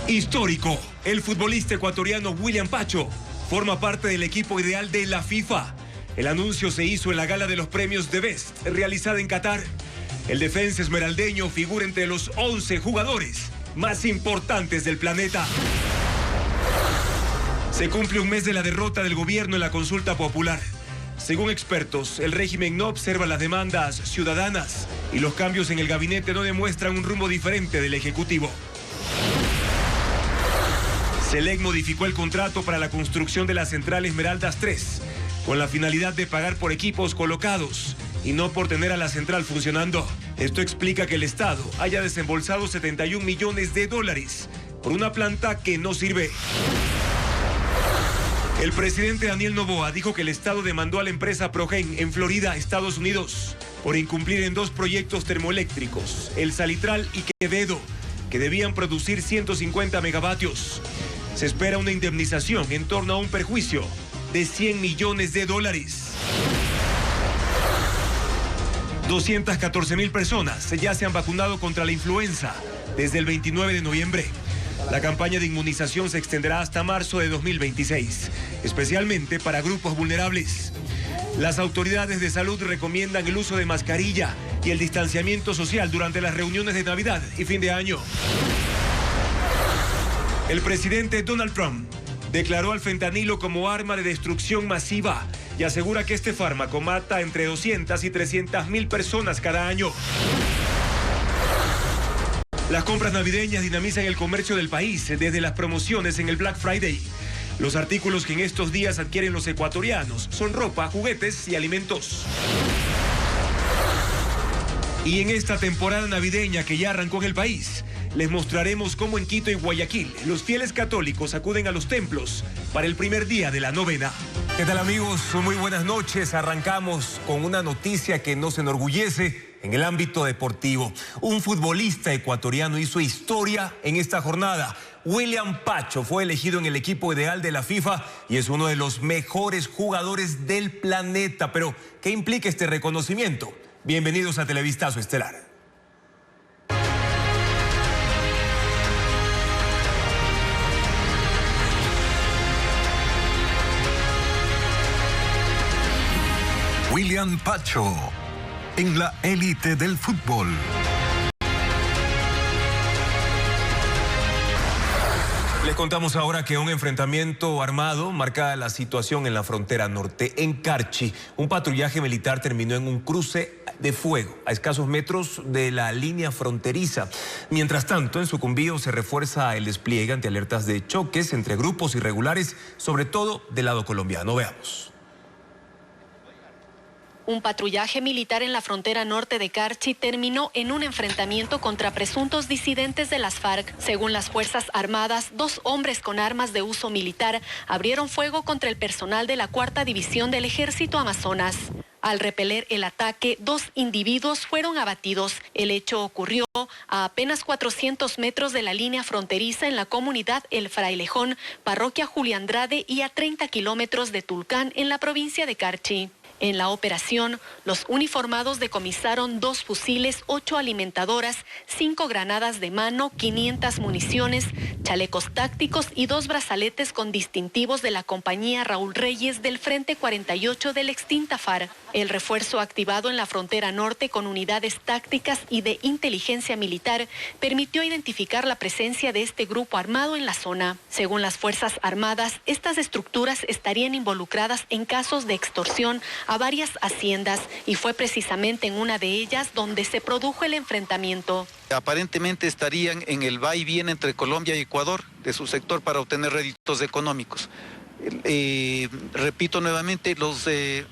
Histórico, el futbolista ecuatoriano William Pacho forma parte del equipo ideal de la FIFA. El anuncio se hizo en la gala de los premios The Best, realizada en Qatar. El defensa esmeraldeño figura entre los 11 jugadores más importantes del planeta. Se cumple un mes de la derrota del gobierno en la consulta popular. Según expertos, el régimen no observa las demandas ciudadanas y los cambios en el gabinete no demuestran un rumbo diferente del Ejecutivo. Selec modificó el contrato para la construcción de la central Esmeraldas 3, con la finalidad de pagar por equipos colocados y no por tener a la central funcionando. Esto explica que el Estado haya desembolsado 71 millones de dólares por una planta que no sirve. El presidente Daniel Noboa dijo que el Estado demandó a la empresa Progen en Florida, Estados Unidos, por incumplir en 2 proyectos termoeléctricos, el Salitral y Quevedo, que debían producir 150 megavatios. Se espera una indemnización en torno a un perjuicio de 100 millones de dólares. 214,000 personas ya se han vacunado contra la influenza desde el 29 de noviembre. La campaña de inmunización se extenderá hasta marzo de 2026, especialmente para grupos vulnerables. Las autoridades de salud recomiendan el uso de mascarilla y el distanciamiento social durante las reuniones de Navidad y fin de año. El presidente Donald Trump declaró al fentanilo como arma de destrucción masiva y asegura que este fármaco mata entre 200 y 300,000 personas cada año. Las compras navideñas dinamizan el comercio del país desde las promociones en el Black Friday. Los artículos que en estos días adquieren los ecuatorianos son ropa, juguetes y alimentos. Y en esta temporada navideña que ya arrancó en el país, les mostraremos cómo en Quito y Guayaquil los fieles católicos acuden a los templos para el primer día de la novena. ¿Qué tal, amigos? Muy buenas noches. Arrancamos con una noticia que nos enorgullece en el ámbito deportivo. Un futbolista ecuatoriano hizo historia en esta jornada. William Pacho fue elegido en el equipo ideal de la FIFA y es uno de los mejores jugadores del planeta. Pero, ¿qué implica este reconocimiento? Bienvenidos a Televistazo Estelar. William Pacho, en la élite del fútbol. Les contamos ahora que un enfrentamiento armado marca la situación en la frontera norte. En Carchi, un patrullaje militar terminó en un cruce de fuego a escasos metros de la línea fronteriza. Mientras tanto, en Sucumbío se refuerza el despliegue ante alertas de choques entre grupos irregulares, sobre todo del lado colombiano. Veamos. Un patrullaje militar en la frontera norte de Carchi terminó en un enfrentamiento contra presuntos disidentes de las FARC. Según las Fuerzas Armadas, 2 hombres con armas de uso militar abrieron fuego contra el personal de la 4ª División del Ejército Amazonas. Al repeler el ataque, 2 individuos fueron abatidos. El hecho ocurrió a apenas 400 metros de la línea fronteriza en la comunidad El Frailejón, parroquia Julio Andrade, y a 30 kilómetros de Tulcán, en la provincia de Carchi. En la operación, los uniformados decomisaron 2 fusiles, 8 alimentadoras, 5 granadas de mano, 500 municiones, chalecos tácticos y 2 brazaletes con distintivos de la compañía Raúl Reyes del Frente 48 de la extinta FARC. El refuerzo activado en la frontera norte con unidades tácticas y de inteligencia militar permitió identificar la presencia de este grupo armado en la zona. Según las Fuerzas Armadas, estas estructuras estarían involucradas en casos de extorsión a varias haciendas y fue precisamente en una de ellas donde se produjo el enfrentamiento. Aparentemente estarían en el va y viene entre Colombia y Ecuador de su sector para obtener réditos económicos. Repito nuevamente,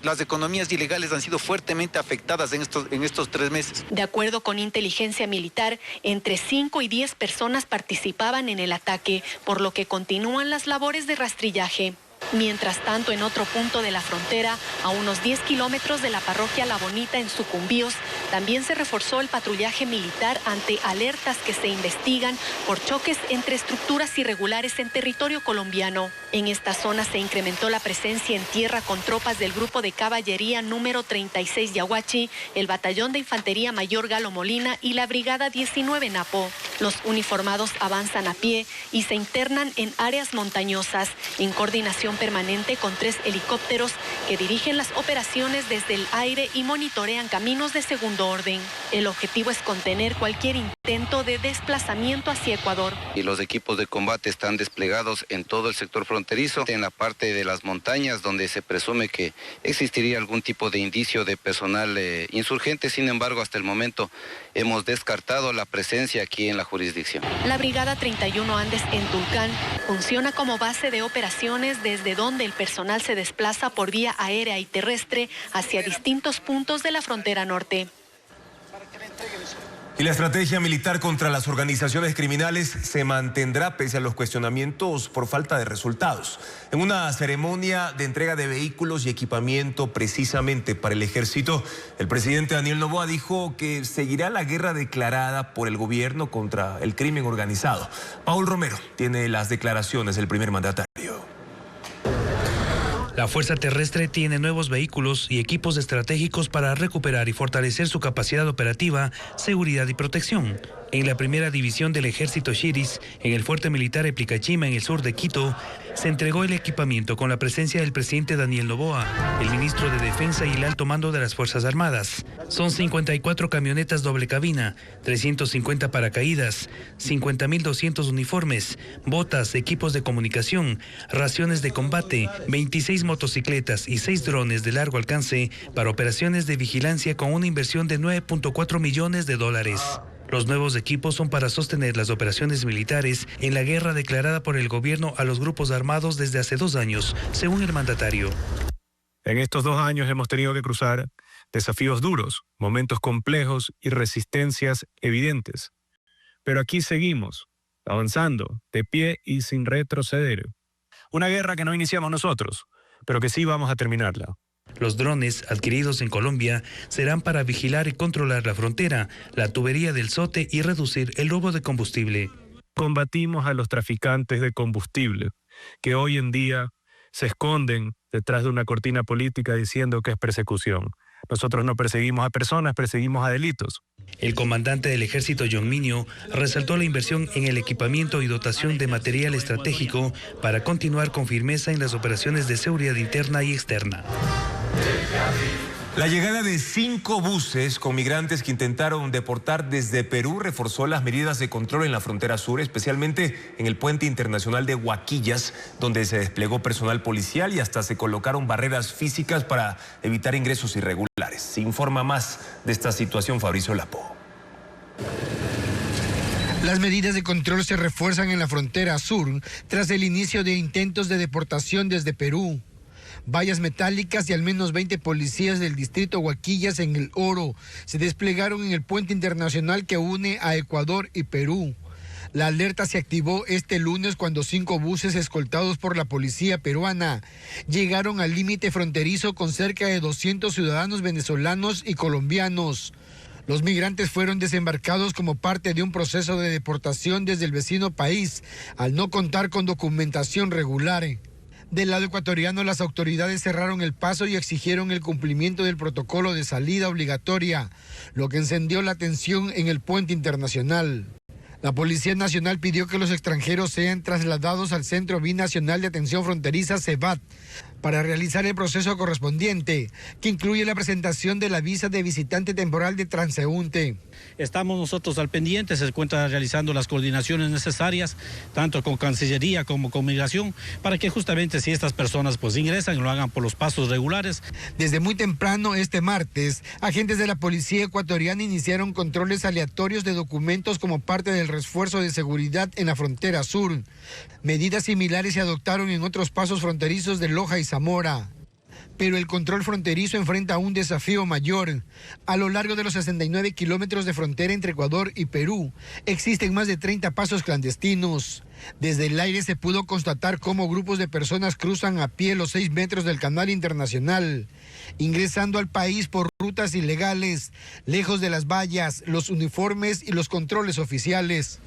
las economías ilegales han sido fuertemente afectadas en estos 3 meses. De acuerdo con inteligencia militar, entre 5 y 10 personas participaban en el ataque, por lo que continúan las labores de rastrillaje. Mientras tanto, en otro punto de la frontera, a unos 10 kilómetros de la parroquia La Bonita en Sucumbíos, también se reforzó el patrullaje militar ante alertas que se investigan por choques entre estructuras irregulares en territorio colombiano. En esta zona se incrementó la presencia en tierra con tropas del Grupo de Caballería número 36 Yaguachi, el Batallón de Infantería Mayor Galo Molina y la Brigada 19 Napo. Los uniformados avanzan a pie y se internan en áreas montañosas en coordinación permanente con 3 helicópteros que dirigen las operaciones desde el aire y monitorean caminos de segundo orden. El objetivo es contener cualquier intento de desplazamiento hacia Ecuador. Y los equipos de combate están desplegados en todo el sector fronterizo, en la parte de las montañas donde se presume que existiría algún tipo de indicio de personal insurgente. Sin embargo, hasta el momento hemos descartado la presencia aquí en la jurisdicción. La Brigada 31 Andes en Tulcán funciona como base de operaciones desde donde el personal se desplaza por vía aérea y terrestre hacia distintos puntos de la frontera norte. Y la estrategia militar contra las organizaciones criminales se mantendrá pese a los cuestionamientos por falta de resultados. En una ceremonia de entrega de vehículos y equipamiento precisamente para el ejército, el presidente Daniel Noboa dijo que seguirá la guerra declarada por el gobierno contra el crimen organizado. Paul Romero tiene las declaraciones del primer mandatario. La Fuerza Terrestre tiene nuevos vehículos y equipos estratégicos para recuperar y fortalecer su capacidad operativa, seguridad y protección. En la primera división del Ejército Shiris, en el Fuerte Militar Eplicachima, en el sur de Quito, se entregó el equipamiento con la presencia del presidente Daniel Noboa, el ministro de Defensa y el alto mando de las Fuerzas Armadas. Son 54 camionetas doble cabina, 350 paracaídas, 50.200 uniformes, botas, equipos de comunicación, raciones de combate, 26 motocicletas y 6 drones de largo alcance para operaciones de vigilancia con una inversión de $9.4 millones. Los nuevos equipos son para sostener las operaciones militares en la guerra declarada por el gobierno a los grupos armados desde hace 2 años, según el mandatario. En estos 2 años hemos tenido que cruzar desafíos duros, momentos complejos y resistencias evidentes. Pero aquí seguimos, avanzando, de pie y sin retroceder. Una guerra que no iniciamos nosotros, pero que sí vamos a terminarla. Los drones adquiridos en Colombia serán para vigilar y controlar la frontera, la tubería del Sote y reducir el robo de combustible. Combatimos a los traficantes de combustible, que hoy en día se esconden detrás de una cortina política diciendo que es persecución. Nosotros no perseguimos a personas, perseguimos a delitos. El comandante del ejército, John Minio, resaltó la inversión en el equipamiento y dotación de material estratégico para continuar con firmeza en las operaciones de seguridad interna y externa. La llegada de 5 buses con migrantes que intentaron deportar desde Perú reforzó las medidas de control en la frontera sur, especialmente en el puente internacional de Huaquillas, donde se desplegó personal policial y hasta se colocaron barreras físicas para evitar ingresos irregulares. Se informa más de esta situación Fabricio Lapo. Las medidas de control se refuerzan en la frontera sur tras el inicio de intentos de deportación desde Perú. Vallas metálicas y al menos 20 policías del distrito Huaquillas en El Oro se desplegaron en el puente internacional que une a Ecuador y Perú. La alerta se activó este lunes cuando 5 buses escoltados por la policía peruana llegaron al límite fronterizo con cerca de 200 ciudadanos venezolanos y colombianos. Los migrantes fueron desembarcados como parte de un proceso de deportación desde el vecino país, al no contar con documentación regular. Del lado ecuatoriano, las autoridades cerraron el paso y exigieron el cumplimiento del protocolo de salida obligatoria, lo que encendió la tensión en el puente internacional. La Policía Nacional pidió que los extranjeros sean trasladados al Centro Binacional de Atención Fronteriza, CEBAT, para realizar el proceso correspondiente, que incluye la presentación de la visa de visitante temporal de transeúnte. Estamos nosotros al pendiente, se encuentra realizando las coordinaciones necesarias, tanto con Cancillería como con Migración, para que justamente si estas personas pues ingresan, lo hagan por los pasos regulares. Desde muy temprano este martes, agentes de la Policía Ecuatoriana iniciaron controles aleatorios de documentos como parte del refuerzo de seguridad en la frontera sur. Medidas similares se adoptaron en otros pasos fronterizos de Loja y Zamora. Pero el control fronterizo enfrenta un desafío mayor. A lo largo de los 69 kilómetros de frontera entre Ecuador y Perú, existen más de 30 pasos clandestinos. Desde el aire se pudo constatar cómo grupos de personas cruzan a pie los 6 metros del canal internacional, ingresando al país por rutas ilegales, lejos de las vallas, los uniformes y los controles oficiales.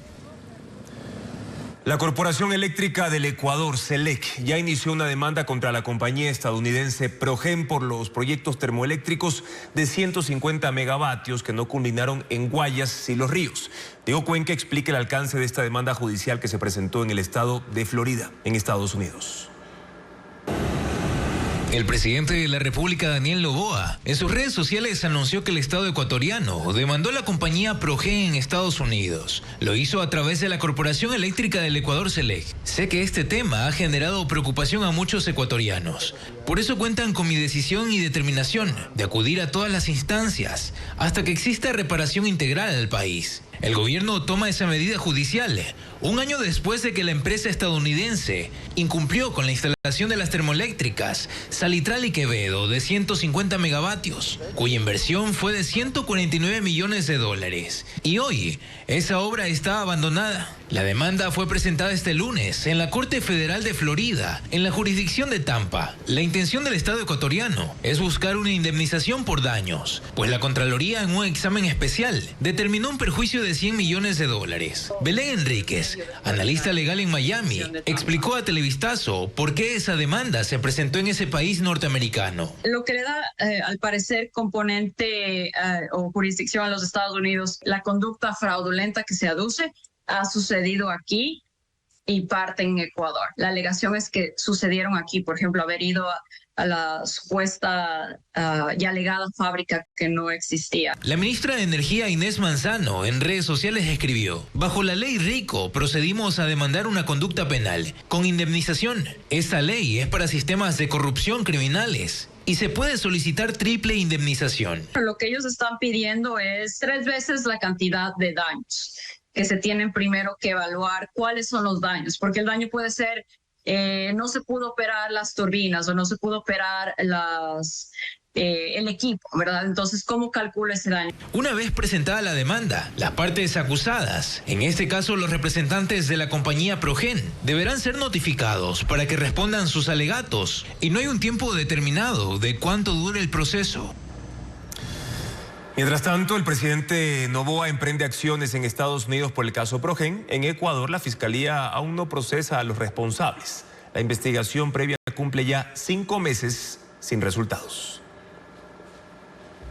La Corporación Eléctrica del Ecuador, CELEC, ya inició una demanda contra la compañía estadounidense Progen por los proyectos termoeléctricos de 150 megavatios que no culminaron en Guayas y Los Ríos. Diego Cuenca explica el alcance de esta demanda judicial que se presentó en el estado de Florida, en Estados Unidos. El presidente de la República, Daniel Noboa, en sus redes sociales anunció que el Estado ecuatoriano demandó a la compañía Progen en Estados Unidos. Lo hizo a través de la Corporación Eléctrica del Ecuador, CELEC. Sé que este tema ha generado preocupación a muchos ecuatorianos. Por eso cuentan con mi decisión y determinación de acudir a todas las instancias hasta que exista reparación integral al país. El gobierno toma esa medida judicial un año después de que la empresa estadounidense incumplió con la instalación de las termoeléctricas Salitral y Quevedo de 150 megavatios, cuya inversión fue de 149 millones de dólares. Y hoy, esa obra está abandonada. La demanda fue presentada este lunes en la Corte Federal de Florida, en la jurisdicción de Tampa. La intención del Estado ecuatoriano es buscar una indemnización por daños, pues la Contraloría en un examen especial determinó un perjuicio de 100 millones de dólares. Belén Enríquez, analista legal en Miami, explicó a Televistazo por qué esa demanda se presentó en ese país norteamericano. Lo que le da, al parecer, componente o jurisdicción a los Estados Unidos, la conducta fraudulenta que se aduce, ha sucedido aquí y parte en Ecuador. La alegación es que sucedieron aquí, por ejemplo, haber ido a la supuesta y alegada fábrica que no existía. La ministra de Energía, Inés Manzano, en redes sociales escribió: bajo la ley RICO procedimos a demandar una conducta penal con indemnización. Esta ley es para sistemas de corrupción criminales y se puede solicitar triple indemnización. Lo que ellos están pidiendo es 3 veces la cantidad de daños, que se tienen primero que evaluar cuáles son los daños, porque el daño puede ser no se pudo operar las turbinas o no se pudo operar el equipo, ¿verdad? Entonces, ¿cómo calcula ese daño? Una vez presentada la demanda, las partes acusadas, en este caso los representantes de la compañía Progen, deberán ser notificados para que respondan sus alegatos y no hay un tiempo determinado de cuánto dure el proceso. Mientras tanto, el presidente Noboa emprende acciones en Estados Unidos por el caso Progen. En Ecuador, la Fiscalía aún no procesa a los responsables. La investigación previa cumple ya 5 meses sin resultados.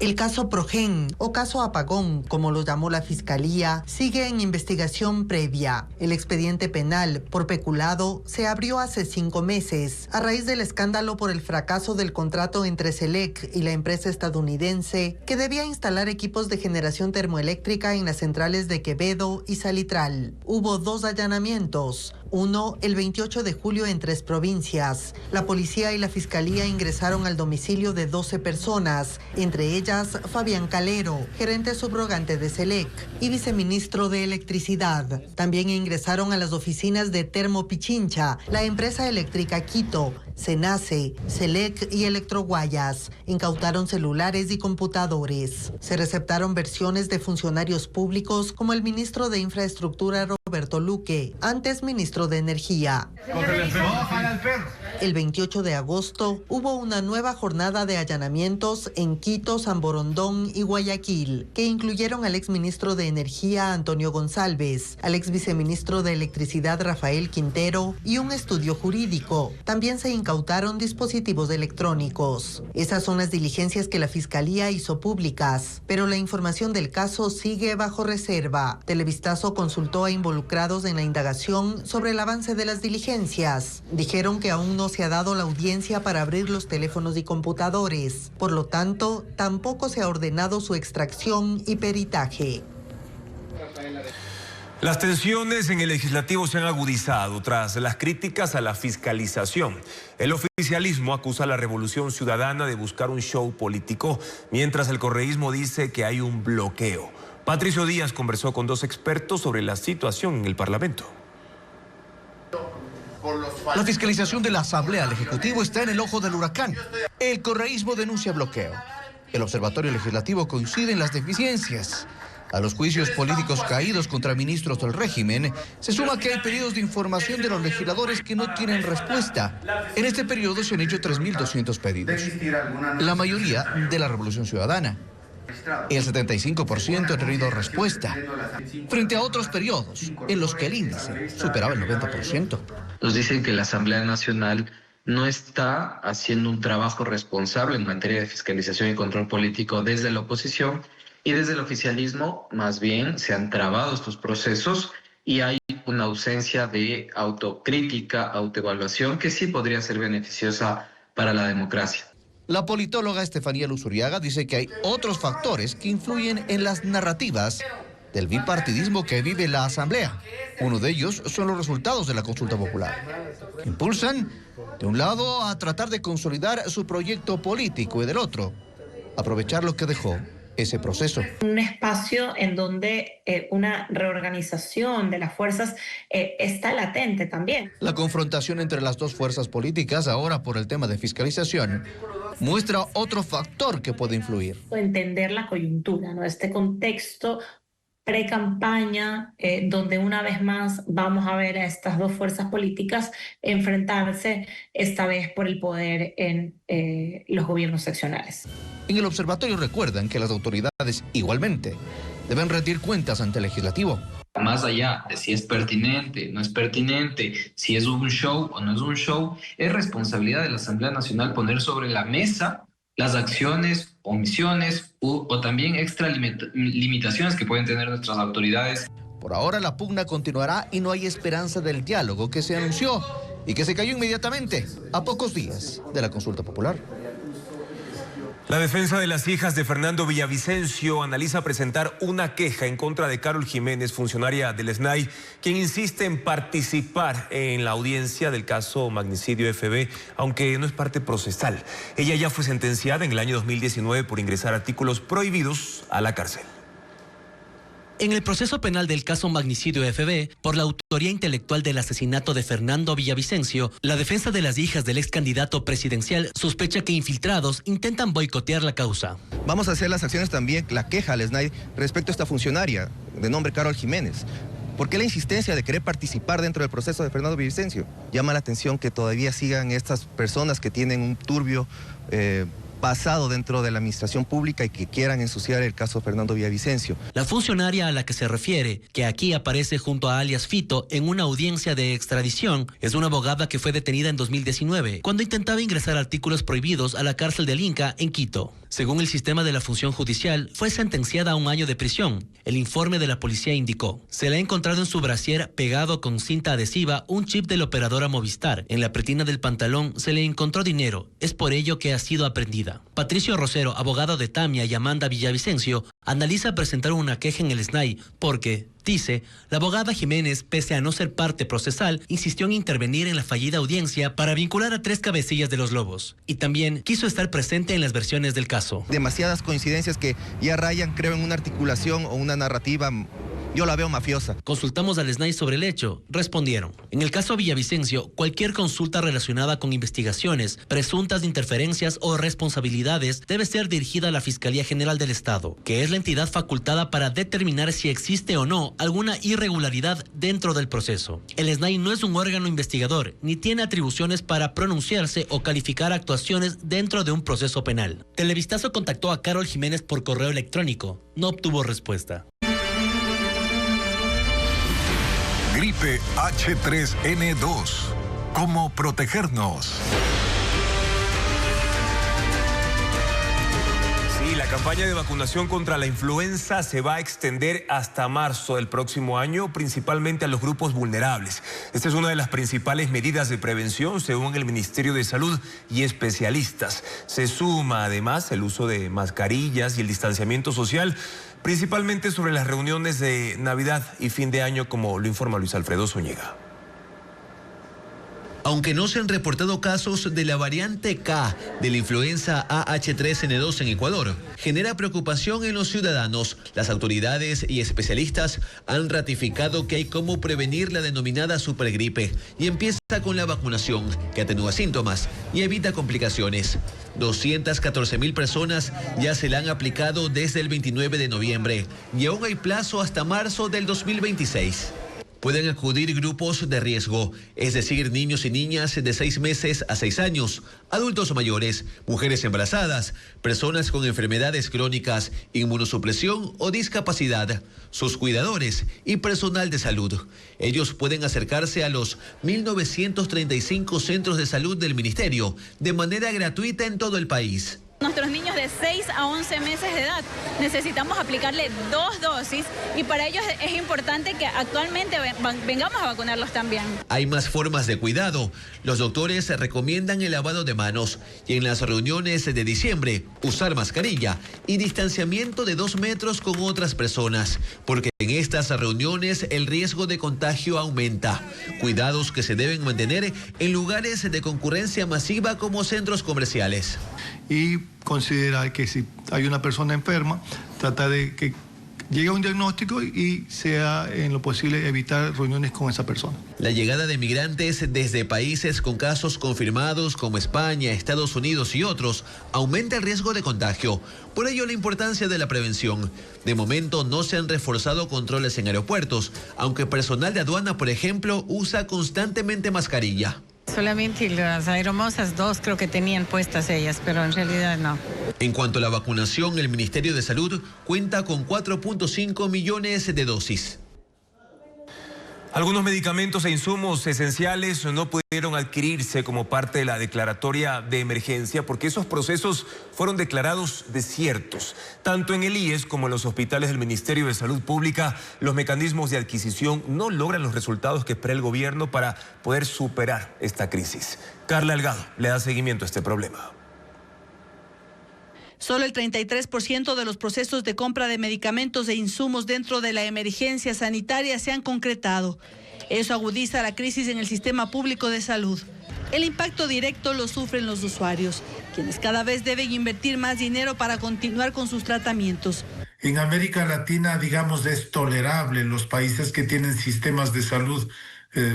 El caso Progen, o caso Apagón, como lo llamó la Fiscalía, sigue en investigación previa. El expediente penal por peculado se abrió hace 5 meses, a raíz del escándalo por el fracaso del contrato entre CELEC y la empresa estadounidense, que debía instalar equipos de generación termoeléctrica en las centrales de Quevedo y Salitral. Hubo 2 allanamientos, uno el 28 de julio en 3 provincias. La policía y la Fiscalía ingresaron al domicilio de 12 personas, entre ellas Fabián Calero, gerente subrogante de CELEC y viceministro de Electricidad. También ingresaron a las oficinas de Termopichincha, la empresa eléctrica Quito, Cenace, CELEC y Electroguayas. Incautaron celulares y computadores. Se receptaron versiones de funcionarios públicos como el ministro de Infraestructura Roberto Luque, antes ministro de Energía. El 28 de agosto hubo una nueva jornada de allanamientos en Quito, San Borondón y Guayaquil, que incluyeron al exministro de Energía Antonio González, al exviceministro de Electricidad Rafael Quintero y un estudio jurídico. También se incautaron dispositivos electrónicos. Esas son las diligencias que la Fiscalía hizo públicas, pero la información del caso sigue bajo reserva. Televistazo consultó a involucrados en la indagación sobre el avance de las diligencias. Dijeron que aún no se ha dado la audiencia para abrir los teléfonos y computadores. Por lo tanto, tampoco se ha ordenado su extracción y peritaje. Las tensiones en el legislativo se han agudizado tras las críticas a la fiscalización. El oficialismo acusa a la Revolución Ciudadana de buscar un show político, mientras el correísmo dice que hay un bloqueo. Patricio Díaz conversó con 2 expertos sobre la situación en el Parlamento. La fiscalización de la Asamblea al Ejecutivo está en el ojo del huracán. El correísmo denuncia bloqueo. El Observatorio Legislativo coincide en las deficiencias. A los juicios políticos caídos contra ministros del régimen, se suma que hay pedidos de información de los legisladores que no tienen respuesta. En este periodo se han hecho 3.200 pedidos, la mayoría de la Revolución Ciudadana. El 75% ha tenido respuesta, frente a otros periodos en los que el índice superaba el 90%. Nos dicen que la Asamblea Nacional no está haciendo un trabajo responsable en materia de fiscalización y control político desde la oposición, y desde el oficialismo más bien se han trabado estos procesos y hay una ausencia de autocrítica, autoevaluación que sí podría ser beneficiosa para la democracia. La politóloga Estefanía Luzuriaga dice que hay otros factores que influyen en las narrativas del bipartidismo que vive la Asamblea. Uno de ellos son los resultados de la consulta popular, que impulsan, de un lado, a tratar de consolidar su proyecto político y del otro, aprovechar lo que dejó ese proceso. Un espacio en donde una reorganización de las fuerzas está latente también. La confrontación entre las dos fuerzas políticas, ahora por el tema de fiscalización, muestra otro factor que puede influir. Entender la coyuntura, ¿no? Este contexto pre-campaña, donde una vez más vamos a ver a estas dos fuerzas políticas enfrentarse, esta vez por el poder en los gobiernos seccionales. En el observatorio recuerdan que las autoridades igualmente deben rendir cuentas ante el legislativo. Más allá de si es pertinente, no es pertinente, si es un show o no es un show, es responsabilidad de la Asamblea Nacional poner sobre la mesa las acciones, omisiones o también extralimitaciones que pueden tener nuestras autoridades. Por ahora la pugna continuará y no hay esperanza del diálogo que se anunció y que se cayó inmediatamente a pocos días de la consulta popular. La defensa de las hijas de Fernando Villavicencio analiza presentar una queja en contra de Carol Jiménez, funcionaria del SNAI, quien insiste en participar en la audiencia del caso Magnicidio FB, aunque no es parte procesal. Ella ya fue sentenciada en el año 2019 por ingresar artículos prohibidos a la cárcel. En el proceso penal del caso Magnicidio FB, por la autoría intelectual del asesinato de Fernando Villavicencio, la defensa de las hijas del ex candidato presidencial sospecha que infiltrados intentan boicotear la causa. Vamos a hacer las acciones también, la queja al SNAI respecto a esta funcionaria de nombre Carol Jiménez. ¿Por qué la insistencia de querer participar dentro del proceso de Fernando Villavicencio? Llama la atención que todavía sigan estas personas que tienen un turbio pasado dentro de la administración pública y que quieran ensuciar el caso Fernando Villavicencio. La funcionaria a la que se refiere, que aquí aparece junto a alias Fito en una audiencia de extradición, es una abogada que fue detenida en 2019, cuando intentaba ingresar artículos prohibidos a la cárcel del Inca en Quito. Según el sistema de la función judicial, fue sentenciada a 1 año de prisión. El informe de la policía indicó: se le ha encontrado en su brasier pegado con cinta adhesiva un chip de la operadora Movistar. En la pretina del pantalón se le encontró dinero. Es por ello que ha sido aprehendida. Patricio Rosero, abogado de Tamia y Amanda Villavicencio, analiza presentar una queja en el SNAI porque, dice, la abogada Jiménez, pese a no ser parte procesal, insistió en intervenir en la fallida audiencia para vincular a 3 cabecillas de los Lobos. Y también quiso estar presente en las versiones del caso. Demasiadas coincidencias que ya rayan, creo, en una articulación o una narrativa. Yo la veo mafiosa. Consultamos al SNAI sobre el hecho. Respondieron: en el caso Villavicencio, cualquier consulta relacionada con investigaciones, presuntas interferencias o responsabilidades debe ser dirigida a la Fiscalía General del Estado, que es la entidad facultada para determinar si existe o no alguna irregularidad dentro del proceso. El SNAI no es un órgano investigador, ni tiene atribuciones para pronunciarse o calificar actuaciones dentro de un proceso penal. Televistazo contactó a Carol Jiménez por correo electrónico. No obtuvo respuesta. Gripe H3N2. ¿Cómo protegernos? Sí, la campaña de vacunación contra la influenza se va a extender hasta marzo del próximo año, principalmente a los grupos vulnerables. Esta es una de las principales medidas de prevención, según el Ministerio de Salud y especialistas. Se suma además el uso de mascarillas y el distanciamiento social, principalmente sobre las reuniones de Navidad y fin de año, como lo informa Luis Alfredo Zúñiga. Aunque no se han reportado casos de la variante K de la influenza AH3N2 en Ecuador, genera preocupación en los ciudadanos. Las autoridades y especialistas han ratificado que hay cómo prevenir la denominada supergripe y empieza con la vacunación, que atenúa síntomas y evita complicaciones. 214.000 personas ya se la han aplicado desde el 29 de noviembre y aún hay plazo hasta marzo del 2026. Pueden acudir grupos de riesgo, es decir, niños y niñas de 6 meses a 6 años, adultos mayores, mujeres embarazadas, personas con enfermedades crónicas, inmunosupresión o discapacidad, sus cuidadores y personal de salud. Ellos pueden acercarse a los 1.935 centros de salud del Ministerio de manera gratuita en todo el país. Nuestros niños de 6 a 11 meses de edad necesitamos aplicarle 2 dosis y para ellos es importante que actualmente vengamos a vacunarlos también. Hay más formas de cuidado. Los doctores recomiendan el lavado de manos y en las reuniones de diciembre usar mascarilla y distanciamiento de 2 metros con otras personas, porque en estas reuniones el riesgo de contagio aumenta. Cuidados que se deben mantener en lugares de concurrencia masiva como centros comerciales. Y considerar que si hay una persona enferma, tratar de que llegue a un diagnóstico y sea en lo posible evitar reuniones con esa persona. La llegada de migrantes desde países con casos confirmados como España, Estados Unidos y otros aumenta el riesgo de contagio. Por ello la importancia de la prevención. De momento no se han reforzado controles en aeropuertos, aunque personal de aduana, por ejemplo, usa constantemente mascarilla. Solamente las aeromosas 2 creo que tenían puestas ellas, pero en realidad no. En cuanto a la vacunación, el Ministerio de Salud cuenta con 4.5 millones de dosis. Algunos medicamentos e insumos esenciales no pudieron adquirirse como parte de la declaratoria de emergencia porque esos procesos fueron declarados desiertos. Tanto en el IES como en los hospitales del Ministerio de Salud Pública, los mecanismos de adquisición no logran los resultados que espera el gobierno para poder superar esta crisis. Carla Delgado le da seguimiento a este problema. Solo el 33% de los procesos de compra de medicamentos e insumos dentro de la emergencia sanitaria se han concretado. Eso agudiza la crisis en el sistema público de salud. El impacto directo lo sufren los usuarios, quienes cada vez deben invertir más dinero para continuar con sus tratamientos. En América Latina, digamos, es tolerable. Los países que tienen sistemas de salud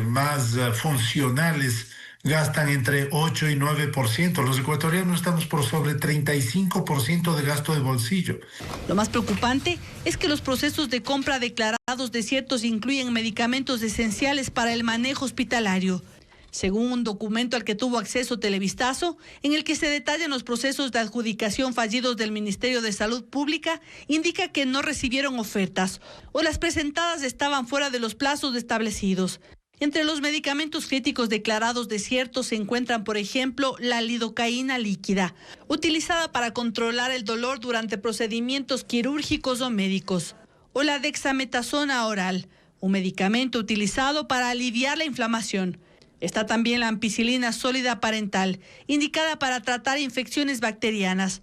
más funcionales gastan entre 8 y 9%. Los ecuatorianos estamos por sobre 35% de gasto de bolsillo. Lo más preocupante es que los procesos de compra declarados desiertos incluyen medicamentos esenciales para el manejo hospitalario. Según un documento al que tuvo acceso Televistazo, en el que se detallan los procesos de adjudicación fallidos del Ministerio de Salud Pública, indica que no recibieron ofertas o las presentadas estaban fuera de los plazos establecidos. Entre los medicamentos críticos declarados desiertos se encuentran, por ejemplo, la lidocaína líquida, utilizada para controlar el dolor durante procedimientos quirúrgicos o médicos, o la dexametasona oral, un medicamento utilizado para aliviar la inflamación. Está también la ampicilina sólida parental, indicada para tratar infecciones bacterianas,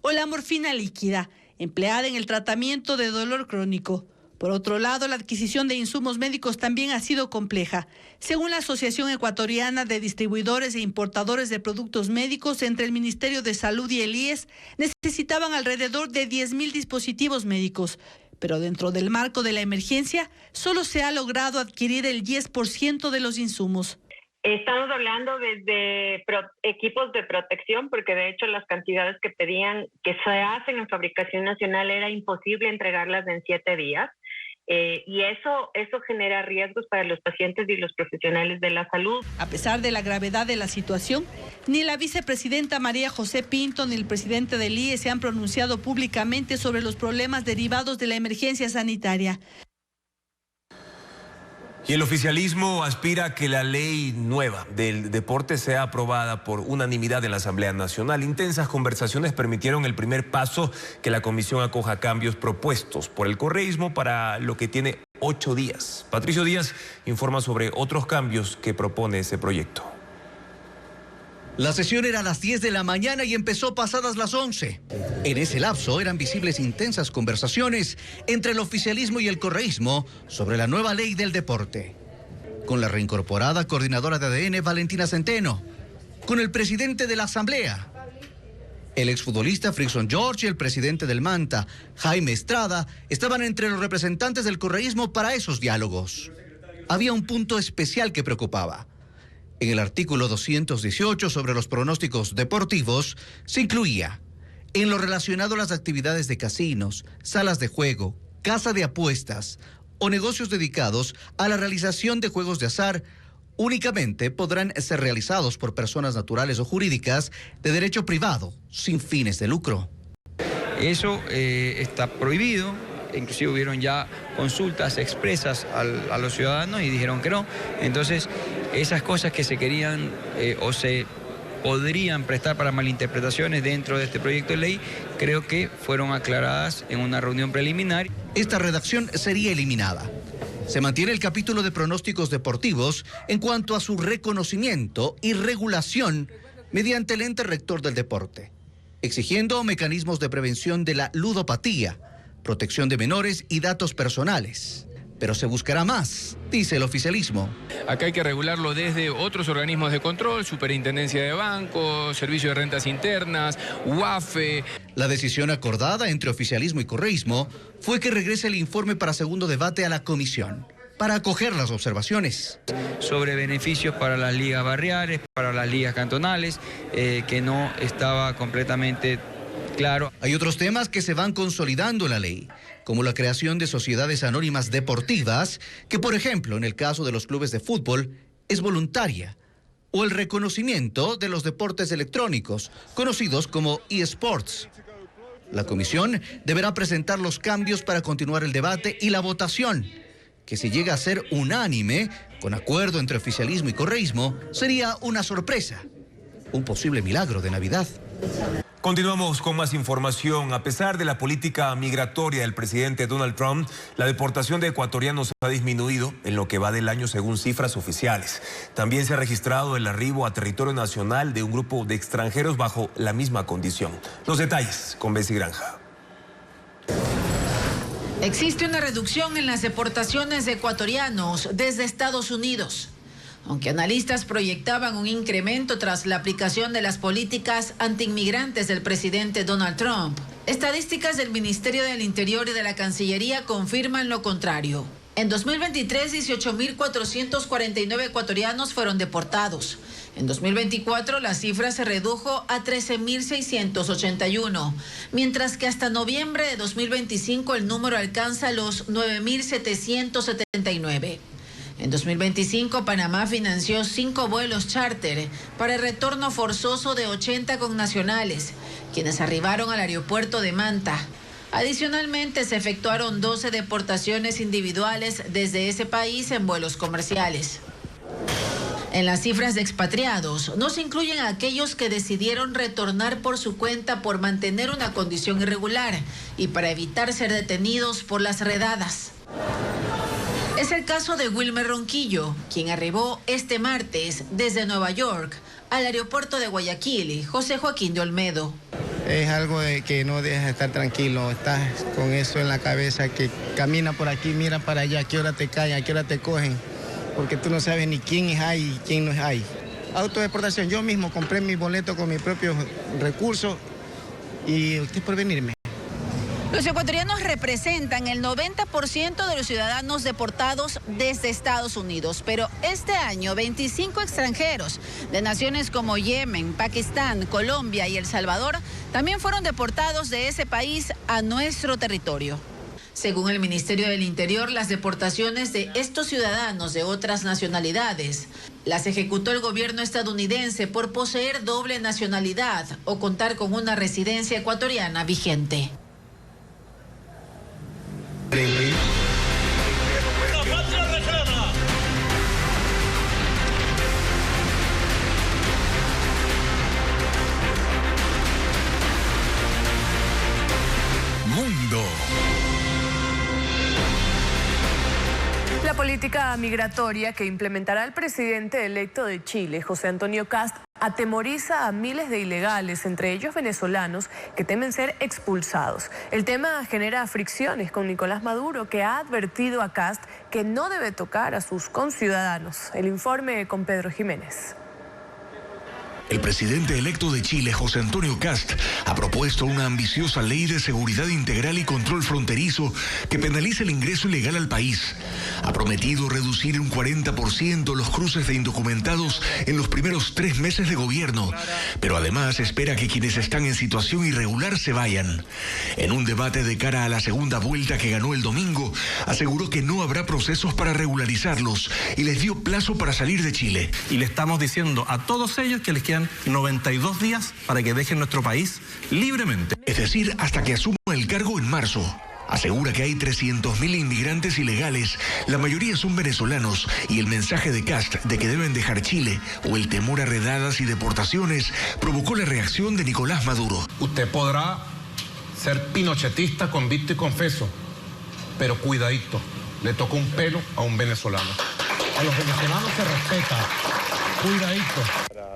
o la morfina líquida, empleada en el tratamiento de dolor crónico. Por otro lado, la adquisición de insumos médicos también ha sido compleja. Según la Asociación Ecuatoriana de Distribuidores e Importadores de Productos Médicos, entre el Ministerio de Salud y el IES, necesitaban alrededor de 10.000 dispositivos médicos. Pero dentro del marco de la emergencia, solo se ha logrado adquirir el 10% de los insumos. Estamos hablando de equipos de protección, porque de hecho las cantidades que pedían, que se hacen en fabricación nacional, era imposible entregarlas en 7 días. Y eso genera riesgos para los pacientes y los profesionales de la salud. A pesar de la gravedad de la situación, ni la vicepresidenta María José Pinto ni el presidente del IES se han pronunciado públicamente sobre los problemas derivados de la emergencia sanitaria. Y el oficialismo aspira a que la ley nueva del deporte sea aprobada por unanimidad en la Asamblea Nacional. Intensas conversaciones permitieron el primer paso, que la comisión acoja cambios propuestos por el correísmo para lo que tiene 8 días. Patricio Díaz informa sobre otros cambios que propone ese proyecto. La sesión era a las 10 de la mañana y empezó pasadas las 11. En ese lapso eran visibles intensas conversaciones entre el oficialismo y el correísmo sobre la nueva ley del deporte. Con la reincorporada coordinadora de ADN, Valentina Centeno. Con el presidente de la Asamblea. El exfutbolista Frickson George y el presidente del Manta, Jaime Estrada, estaban entre los representantes del correísmo para esos diálogos. Había un punto especial que preocupaba. En el artículo 218 sobre los pronósticos deportivos se incluía, en lo relacionado a las actividades de casinos, salas de juego, casa de apuestas o negocios dedicados a la realización de juegos de azar únicamente podrán ser realizados por personas naturales o jurídicas de derecho privado, sin fines de lucro. Eso está prohibido, inclusive hubieron ya consultas expresas a los ciudadanos y dijeron que no. Entonces, esas cosas que se querían o se podrían prestar para malinterpretaciones dentro de este proyecto de ley, creo que fueron aclaradas en una reunión preliminar. Esta redacción sería eliminada. Se mantiene el capítulo de pronósticos deportivos en cuanto a su reconocimiento y regulación mediante el ente rector del deporte, exigiendo mecanismos de prevención de la ludopatía, protección de menores y datos personales. Pero se buscará más, dice el oficialismo. Acá hay que regularlo desde otros organismos de control, Superintendencia de Bancos, Servicio de Rentas Internas, UAFE. La decisión acordada entre oficialismo y correísmo fue que regrese el informe para segundo debate a la comisión, para acoger las observaciones. Sobre beneficios para las ligas barriales, para las ligas cantonales, que no estaba completamente claro. Hay otros temas que se van consolidando en la ley, como la creación de sociedades anónimas deportivas, que por ejemplo en el caso de los clubes de fútbol es voluntaria, o el reconocimiento de los deportes electrónicos, conocidos como eSports. La comisión deberá presentar los cambios para continuar el debate y la votación, que si llega a ser unánime, con acuerdo entre oficialismo y correísmo, sería una sorpresa, un posible milagro de Navidad. Continuamos con más información. A pesar de la política migratoria del presidente Donald Trump, la deportación de ecuatorianos ha disminuido en lo que va del año según cifras oficiales. También se ha registrado el arribo a territorio nacional de un grupo de extranjeros bajo la misma condición. Los detalles con Bessie Granja. Existe una reducción en las deportaciones de ecuatorianos desde Estados Unidos. Aunque analistas proyectaban un incremento tras la aplicación de las políticas antiinmigrantes del presidente Donald Trump, estadísticas del Ministerio del Interior y de la Cancillería confirman lo contrario. En 2023, 18.449 ecuatorianos fueron deportados. En 2024, la cifra se redujo a 13.681, mientras que hasta noviembre de 2025 el número alcanza los 9.779. En 2025, Panamá financió 5 vuelos charter para el retorno forzoso de 80 connacionales, quienes arribaron al aeropuerto de Manta. Adicionalmente, se efectuaron 12 deportaciones individuales desde ese país en vuelos comerciales. En las cifras de expatriados, no se incluyen a aquellos que decidieron retornar por su cuenta por mantener una condición irregular y para evitar ser detenidos por las redadas. Es el caso de Wilmer Ronquillo, quien arribó este martes desde Nueva York al aeropuerto de Guayaquil, José Joaquín de Olmedo. Es algo de que no dejas de estar tranquilo, estás con eso en la cabeza, que camina por aquí, mira para allá, a qué hora te caen, a qué hora te cogen, porque tú no sabes ni quién es ahí y quién no es ahí. Autodeportación, yo mismo compré mi boleto con mis propios recursos y usted por venirme. Los ecuatorianos representan el 90% de los ciudadanos deportados desde Estados Unidos, pero este año 25 extranjeros de naciones como Yemen, Pakistán, Colombia y El Salvador también fueron deportados de ese país a nuestro territorio. Según el Ministerio del Interior, las deportaciones de estos ciudadanos de otras nacionalidades las ejecutó el gobierno estadounidense por poseer doble nacionalidad o contar con una residencia ecuatoriana vigente. Mundo. La política migratoria que implementará el presidente electo de Chile, José Antonio Kast, atemoriza a miles de ilegales, entre ellos venezolanos, que temen ser expulsados. El tema genera fricciones con Nicolás Maduro, que ha advertido a Kast que no debe tocar a sus conciudadanos. El informe con Pedro Jiménez. El presidente electo de Chile, José Antonio Kast, ha propuesto una ambiciosa ley de seguridad integral y control fronterizo que penalice el ingreso ilegal al país. Ha prometido reducir un 40% los cruces de indocumentados en los primeros 3 meses de gobierno, pero además espera que quienes están en situación irregular se vayan. En un debate de cara a la segunda vuelta que ganó el domingo, aseguró que no habrá procesos para regularizarlos y les dio plazo para salir de Chile. Y le estamos diciendo a todos ellos que les quedan 92 días para que dejen nuestro país libremente. Es decir, hasta que asuma el cargo en marzo. Asegura que hay 300.000 inmigrantes ilegales, la mayoría son venezolanos, y el mensaje de Kast de que deben dejar Chile o el temor a redadas y deportaciones provocó la reacción de Nicolás Maduro. Usted podrá ser pinochetista, convicto y confeso, pero cuidadito, le toca un pelo a un venezolano. A los venezolanos se respeta, cuidadito.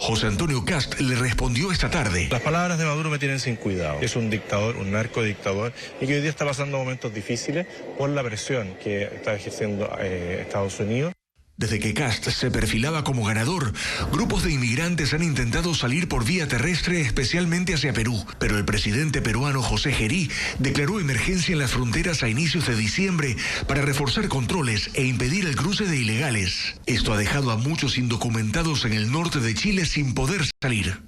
José Antonio Kast le respondió esta tarde. Las palabras de Maduro me tienen sin cuidado. Es un dictador, un narcodictador, y que hoy día está pasando momentos difíciles por la presión que está ejerciendo Estados Unidos. Desde que Kast se perfilaba como ganador, grupos de inmigrantes han intentado salir por vía terrestre, especialmente hacia Perú. Pero el presidente peruano José Gerí declaró emergencia en las fronteras a inicios de diciembre para reforzar controles e impedir el cruce de ilegales. Esto ha dejado a muchos indocumentados en el norte de Chile sin poder salir.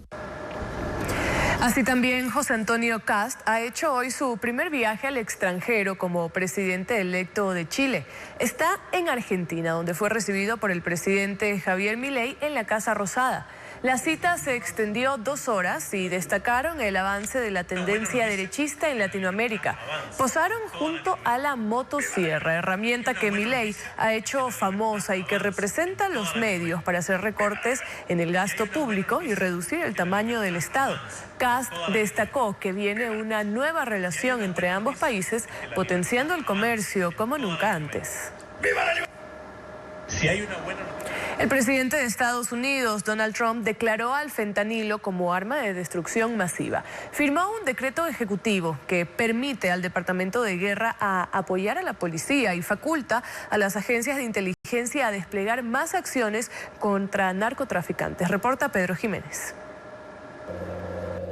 Así también José Antonio Kast ha hecho hoy su primer viaje al extranjero como presidente electo de Chile. Está en Argentina, donde fue recibido por el presidente Javier Milei en la Casa Rosada. La cita se extendió 2 horas y destacaron el avance de la tendencia derechista en Latinoamérica. Posaron junto a la motosierra, herramienta que Milei ha hecho famosa y que representa los medios para hacer recortes en el gasto público y reducir el tamaño del Estado. Kast destacó que viene una nueva relación entre ambos países, potenciando el comercio como nunca antes. El presidente de Estados Unidos, Donald Trump, declaró al fentanilo como arma de destrucción masiva. Firmó un decreto ejecutivo que permite al Departamento de Guerra a apoyar a la policía y faculta a las agencias de inteligencia a desplegar más acciones contra narcotraficantes. Reporta Pedro Jiménez.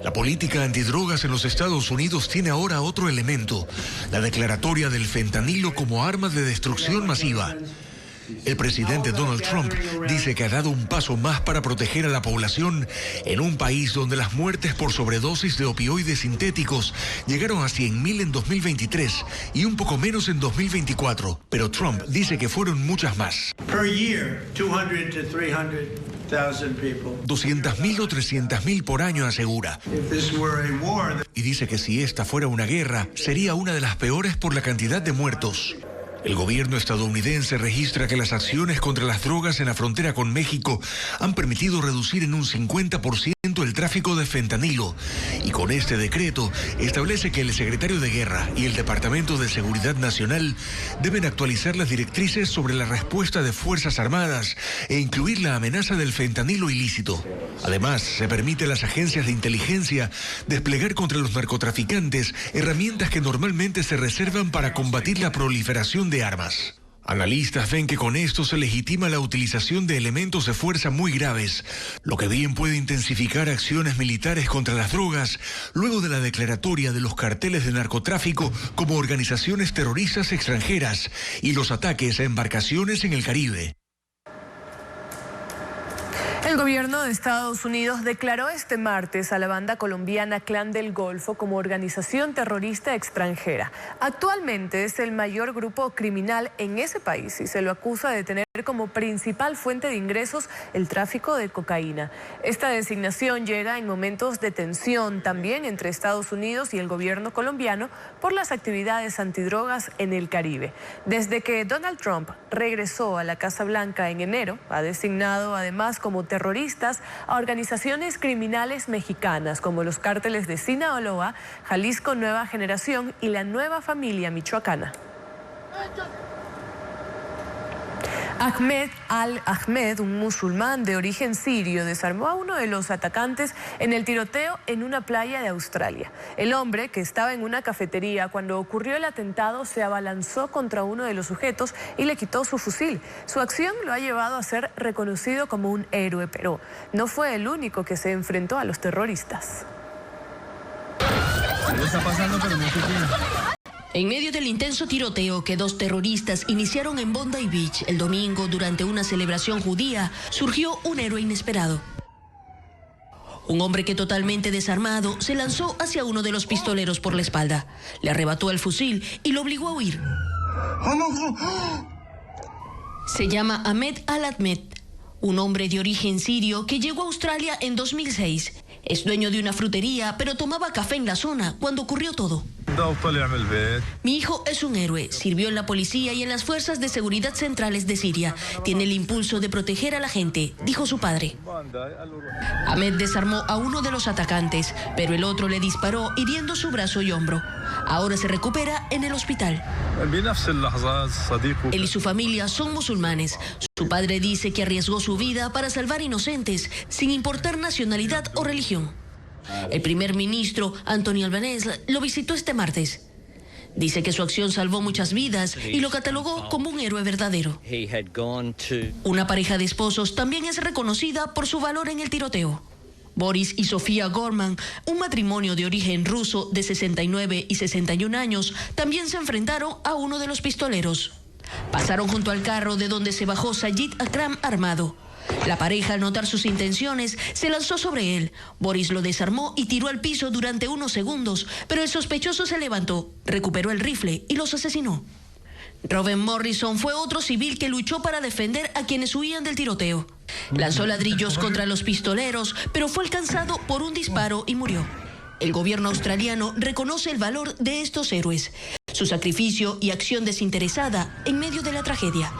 La política antidrogas en los Estados Unidos tiene ahora otro elemento, la declaratoria del fentanilo como arma de destrucción masiva. El presidente Donald Trump dice que ha dado un paso más para proteger a la población en un país donde las muertes por sobredosis de opioides sintéticos llegaron a 100.000 en 2023 y un poco menos en 2024. Pero Trump dice que fueron muchas más. 200.000 o 300.000 por año, asegura. Y dice que si esta fuera una guerra, sería una de las peores por la cantidad de muertos. El gobierno estadounidense registra que las acciones contra las drogas en la frontera con México han permitido reducir en un 50% el tráfico de fentanilo. Y con este decreto establece que el secretario de Guerra y el Departamento de Seguridad Nacional deben actualizar las directrices sobre la respuesta de Fuerzas Armadas e incluir la amenaza del fentanilo ilícito. Además, se permite a las agencias de inteligencia desplegar contra los narcotraficantes herramientas que normalmente se reservan para combatir la proliferación de armas. Analistas ven que con esto se legitima la utilización de elementos de fuerza muy graves, lo que bien puede intensificar acciones militares contra las drogas luego de la declaratoria de los carteles de narcotráfico como organizaciones terroristas extranjeras y los ataques a embarcaciones en el Caribe. El gobierno de Estados Unidos declaró este martes a la banda colombiana Clan del Golfo como organización terrorista extranjera. Actualmente es el mayor grupo criminal en ese país y se lo acusa de tener como principal fuente de ingresos el tráfico de cocaína. Esta designación llega en momentos de tensión también entre Estados Unidos y el gobierno colombiano por las actividades antidrogas en el Caribe. Desde que Donald Trump regresó a la Casa Blanca en enero, ha designado además como terroristas a organizaciones criminales mexicanas como los cárteles de Sinaloa, Jalisco Nueva Generación y la Nueva Familia Michoacana. Ahmed al-Ahmed, un musulmán de origen sirio, desarmó a uno de los atacantes en el tiroteo en una playa de Australia. El hombre, que estaba en una cafetería cuando ocurrió el atentado, se abalanzó contra uno de los sujetos y le quitó su fusil. Su acción lo ha llevado a ser reconocido como un héroe, pero no fue el único que se enfrentó a los terroristas. Algo está pasando, pero no sé qué. En medio del intenso tiroteo que 2 terroristas iniciaron en Bondi Beach el domingo durante una celebración judía, surgió un héroe inesperado. Un hombre que totalmente desarmado se lanzó hacia uno de los pistoleros por la espalda, le arrebató el fusil y lo obligó a huir. Se llama Ahmed Al-Ahmed, un hombre de origen sirio que llegó a Australia en 2006. Es dueño de una frutería, pero tomaba café en la zona cuando ocurrió todo. Mi hijo es un héroe, sirvió en la policía y en las fuerzas de seguridad centrales de Siria. Tiene el impulso de proteger a la gente, dijo su padre. Ahmed desarmó a uno de los atacantes, pero el otro le disparó hiriendo su brazo y hombro. Ahora se recupera en el hospital. Él y su familia son musulmanes. Su padre dice que arriesgó su vida para salvar inocentes, sin importar nacionalidad o religión. El primer ministro, Anthony Albanese, lo visitó este martes. Dice que su acción salvó muchas vidas y lo catalogó como un héroe verdadero. Una pareja de esposos también es reconocida por su valor en el tiroteo. Boris y Sofía Gorman, un matrimonio de origen ruso de 69 y 61 años, también se enfrentaron a uno de los pistoleros. Pasaron junto al carro de donde se bajó Sayid Akram armado. La pareja, al notar sus intenciones, se lanzó sobre él. Boris lo desarmó y tiró al piso durante unos segundos, pero el sospechoso se levantó, recuperó el rifle y los asesinó. Robin Morrison fue otro civil que luchó para defender a quienes huían del tiroteo. Lanzó ladrillos contra los pistoleros, pero fue alcanzado por un disparo y murió. El gobierno australiano reconoce el valor de estos héroes, su sacrificio y acción desinteresada en medio de la tragedia.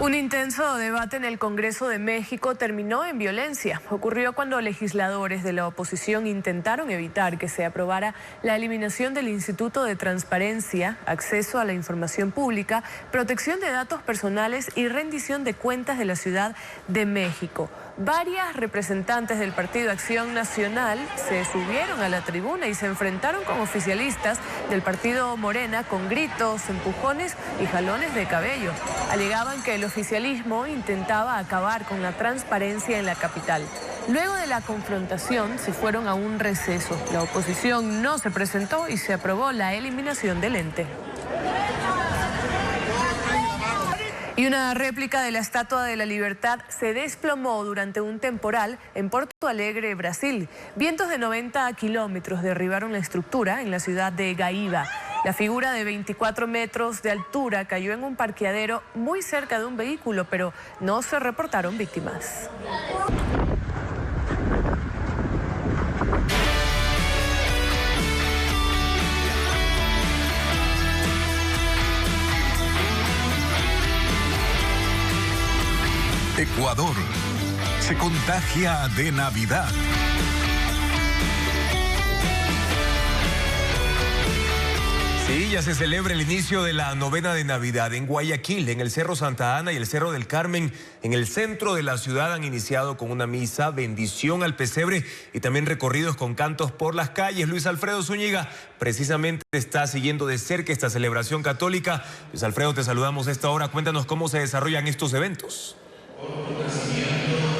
Un intenso debate en el Congreso de México terminó en violencia. Ocurrió cuando legisladores de la oposición intentaron evitar que se aprobara la eliminación del Instituto de Transparencia, Acceso a la Información Pública, Protección de Datos Personales y Rendición de Cuentas de la Ciudad de México. Varias representantes del Partido Acción Nacional se subieron a la tribuna y se enfrentaron con oficialistas del partido Morena con gritos, empujones y jalones de cabello. Alegaban que el oficialismo intentaba acabar con la transparencia en la capital. Luego de la confrontación se fueron a un receso. La oposición no se presentó y se aprobó la eliminación del ente. Y una réplica de la Estatua de la Libertad se desplomó durante un temporal en Porto Alegre, Brasil. Vientos de 90 kilómetros derribaron la estructura en la ciudad de Gaíba. La figura de 24 metros de altura cayó en un parqueadero muy cerca de un vehículo, pero no se reportaron víctimas. Ecuador se contagia de Navidad. Sí, ya se celebra el inicio de la novena de Navidad en Guayaquil, en el Cerro Santa Ana y el Cerro del Carmen. En el centro de la ciudad han iniciado con una misa, bendición al pesebre y también recorridos con cantos por las calles. Luis Alfredo Zúñiga precisamente está siguiendo de cerca esta celebración católica. Luis Alfredo, te saludamos a esta hora. Cuéntanos cómo se desarrollan estos eventos.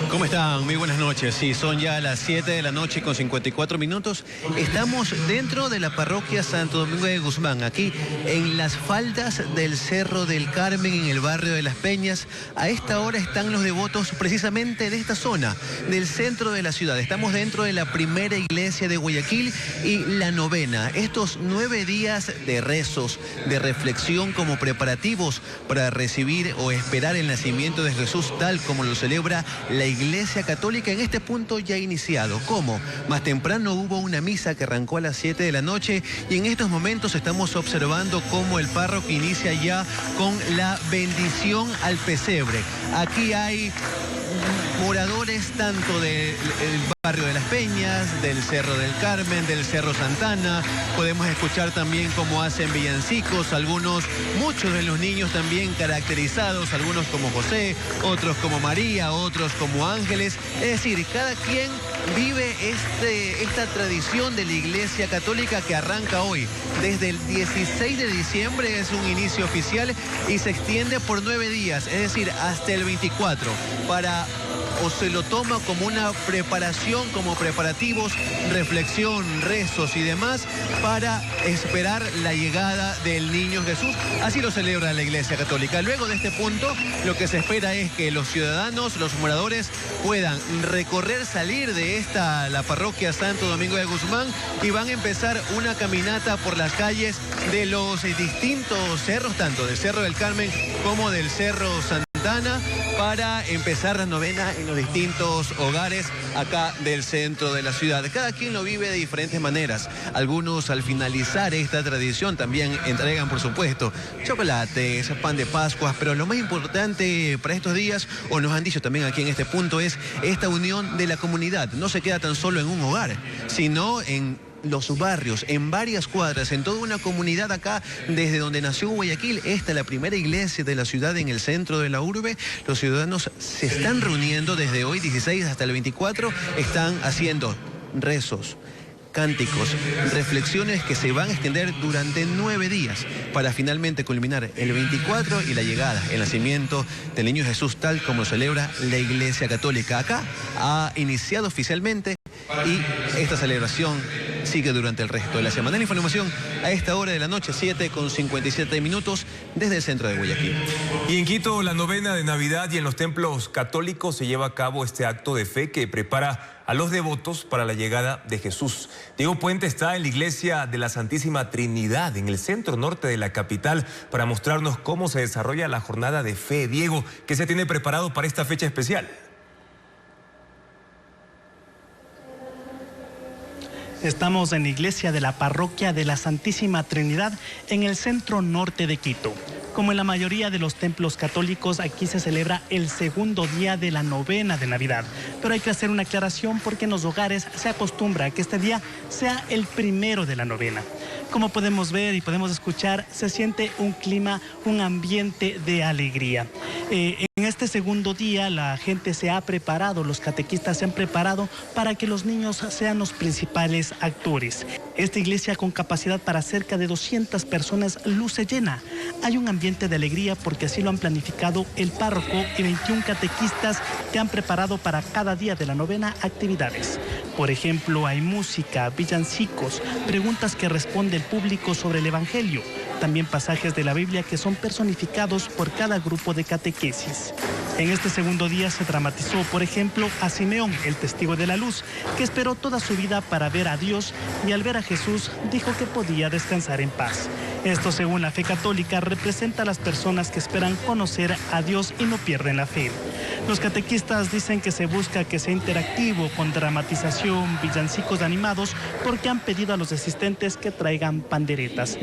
¿Cómo están? Muy buenas noches. Sí, son ya las 7 de la noche con 54 minutos. Estamos dentro de la parroquia Santo Domingo de Guzmán, aquí en las faldas del Cerro del Carmen, en el barrio de Las Peñas. A esta hora están los devotos precisamente de esta zona, del centro de la ciudad. Estamos dentro de la primera iglesia de Guayaquil y la novena. Estos 9 días de rezos, de reflexión como preparativos para recibir o esperar el nacimiento de Jesús tal como lo celebra la Iglesia Católica. En este punto ya ha iniciado. ¿Cómo? Más temprano hubo una misa que arrancó a las 7 de la noche y en estos momentos estamos observando cómo el párroco inicia ya con la bendición al pesebre. Aquí hay moradores tanto del barrio de Las Peñas, del Cerro del Carmen, del Cerro Santana. Podemos escuchar también cómo hacen villancicos, muchos de los niños también caracterizados, algunos como José, otros como María, otros como ángeles. Es decir, cada quien vive esta tradición de la Iglesia Católica que arranca hoy. Desde el 16 de diciembre es un inicio oficial y se extiende por 9 días, es decir, hasta el 24, para o se lo toma como una preparación, como preparativos, reflexión, rezos y demás para esperar la llegada del niño Jesús. Así lo celebra la Iglesia Católica. Luego de este punto, lo que se espera es que los ciudadanos, los moradores, puedan recorrer, salir de la parroquia Santo Domingo de Guzmán y van a empezar una caminata por las calles de los distintos cerros, tanto del Cerro del Carmen como del Cerro Santana, para empezar la novena en los distintos hogares acá del centro de la ciudad. Cada quien lo vive de diferentes maneras. Algunos, al finalizar esta tradición, también entregan, por supuesto, chocolates, pan de Pascuas, pero lo más importante para estos días, o nos han dicho también aquí en este punto, es esta unión de la comunidad. No se queda tan solo en un hogar, sino en los barrios, en varias cuadras, en toda una comunidad acá, desde donde nació Guayaquil. Esta es la primera iglesia de la ciudad en el centro de la urbe. Los ciudadanos se están reuniendo desde hoy, 16 hasta el 24, están haciendo rezos, cánticos, reflexiones que se van a extender durante 9 días para finalmente culminar el 24 y la llegada, el nacimiento del niño Jesús, tal como celebra la Iglesia Católica. Acá ha iniciado oficialmente y esta celebración sigue durante el resto de la semana. La información a esta hora de la noche, 7:57 desde el centro de Guayaquil. Y en Quito, la novena de Navidad, y en los templos católicos se lleva a cabo este acto de fe que prepara a los devotos para la llegada de Jesús. Diego Puente está en la iglesia de la Santísima Trinidad, en el centro norte de la capital, para mostrarnos cómo se desarrolla la jornada de fe. Diego, ¿qué se tiene preparado para esta fecha especial? Estamos en la iglesia de la parroquia de la Santísima Trinidad en el centro norte de Quito. Como en la mayoría de los templos católicos, aquí se celebra el segundo día de la novena de Navidad. Pero hay que hacer una aclaración porque en los hogares se acostumbra a que este día sea el primero de la novena. Como podemos ver y podemos escuchar, se siente un clima, un ambiente de alegría. En este segundo día la gente se ha preparado, los catequistas se han preparado para que los niños sean los principales actores. Esta iglesia, con capacidad para cerca de 200 personas, luce llena. Hay un ambiente de alegría porque así lo han planificado el párroco y 21 catequistas que han preparado para cada día de la novena actividades. Por ejemplo, hay música, villancicos, preguntas que responde el público sobre el Evangelio, también pasajes de la Biblia que son personificados por cada grupo de catequesis. En este segundo día se dramatizó, por ejemplo, a Simeón, el testigo de la luz, que esperó toda su vida para ver a Dios y al ver a Jesús dijo que podía descansar en paz. Esto, según la fe católica, representa a las personas que esperan conocer a Dios y no pierden la fe. Los catequistas dicen que se busca que sea interactivo, con dramatización, villancicos animados, porque han pedido a los asistentes que traigan panderetas.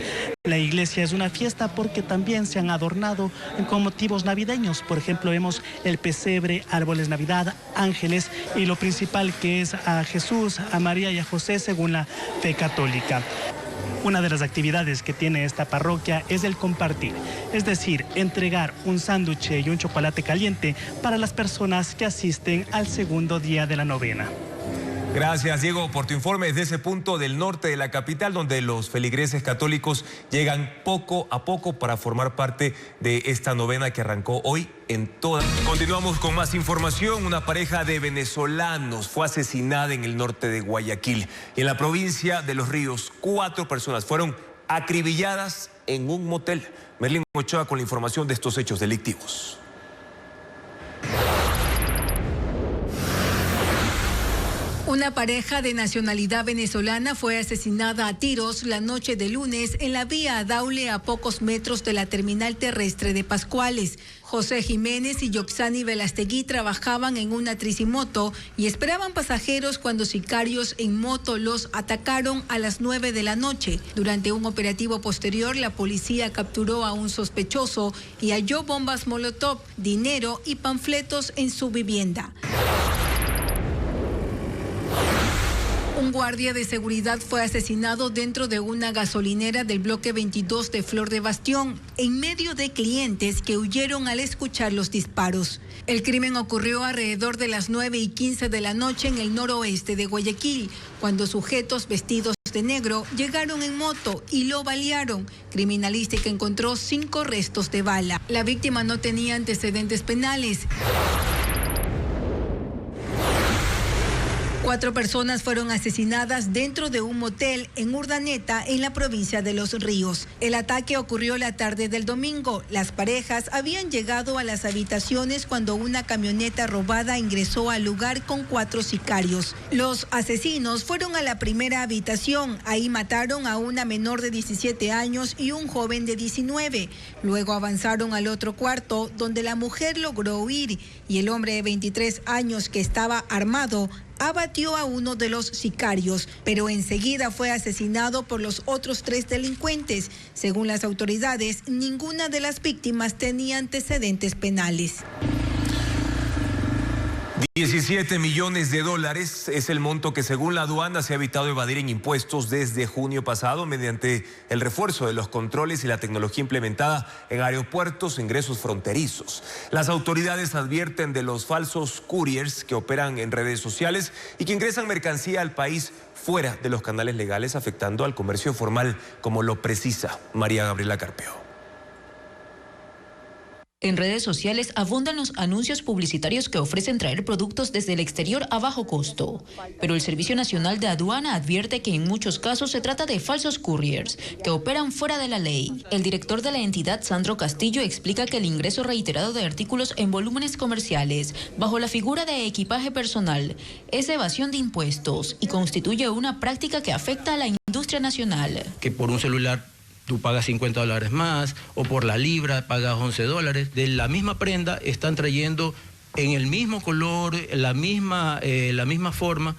La iglesia es una fiesta porque también se han adornado con motivos navideños. Por ejemplo, vemos el pesebre, árboles Navidad, ángeles y lo principal, que es a Jesús, a María y a José, según la fe católica. Una de las actividades que tiene esta parroquia es el compartir, es decir, entregar un sándwich y un chocolate caliente para las personas que asisten al segundo día de la novena. Gracias, Diego, por tu informe desde ese punto del norte de la capital, donde los feligreses católicos llegan poco a poco para formar parte de esta novena que arrancó hoy en toda. Continuamos con más información. Una pareja de venezolanos fue asesinada en el norte de Guayaquil. Y en la provincia de Los Ríos, 4 personas fueron acribilladas en un motel. Merlín Ochoa con la información de estos hechos delictivos. Una pareja de nacionalidad venezolana fue asesinada a tiros la noche de lunes en la vía Daule, a pocos metros de la terminal terrestre de Pascuales. José Jiménez y Yoxani Velastegui trabajaban en una tricimoto y esperaban pasajeros cuando sicarios en moto los atacaron a las 9 de la noche. Durante un operativo posterior, la policía capturó a un sospechoso y halló bombas molotov, dinero y panfletos en su vivienda. Un guardia de seguridad fue asesinado dentro de una gasolinera del bloque 22 de Flor de Bastión, en medio de clientes que huyeron al escuchar los disparos. El crimen ocurrió alrededor de las 9:15 de la noche en el noroeste de Guayaquil, cuando sujetos vestidos de negro llegaron en moto y lo balearon. Criminalística encontró 5 restos de bala. La víctima no tenía antecedentes penales. 4 personas fueron asesinadas dentro de un motel en Urdaneta, en la provincia de Los Ríos. El ataque ocurrió la tarde del domingo. Las parejas habían llegado a las habitaciones cuando una camioneta robada ingresó al lugar con 4 sicarios. Los asesinos fueron a la primera habitación. Ahí mataron a una menor de 17 años y un joven de 19. Luego avanzaron al otro cuarto, donde la mujer logró huir y el hombre de 23 años que estaba armado abatió a uno de los sicarios, pero enseguida fue asesinado por los otros 3 delincuentes. Según las autoridades, ninguna de las víctimas tenía antecedentes penales. 17 millones de dólares es el monto que según la aduana se ha evitado evadir en impuestos desde junio pasado mediante el refuerzo de los controles y la tecnología implementada en aeropuertos e ingresos fronterizos. Las autoridades advierten de los falsos couriers que operan en redes sociales y que ingresan mercancía al país fuera de los canales legales, afectando al comercio formal, como lo precisa María Gabriela Carpio. En redes sociales abundan los anuncios publicitarios que ofrecen traer productos desde el exterior a bajo costo. Pero el Servicio Nacional de Aduana advierte que en muchos casos se trata de falsos couriers que operan fuera de la ley. El director de la entidad, Sandro Castillo, explica que el ingreso reiterado de artículos en volúmenes comerciales bajo la figura de equipaje personal es evasión de impuestos y constituye una práctica que afecta a la industria nacional. Que por un celular tú pagas $50 más, o por la libra pagas $11. De la misma prenda están trayendo en el mismo color, la misma forma,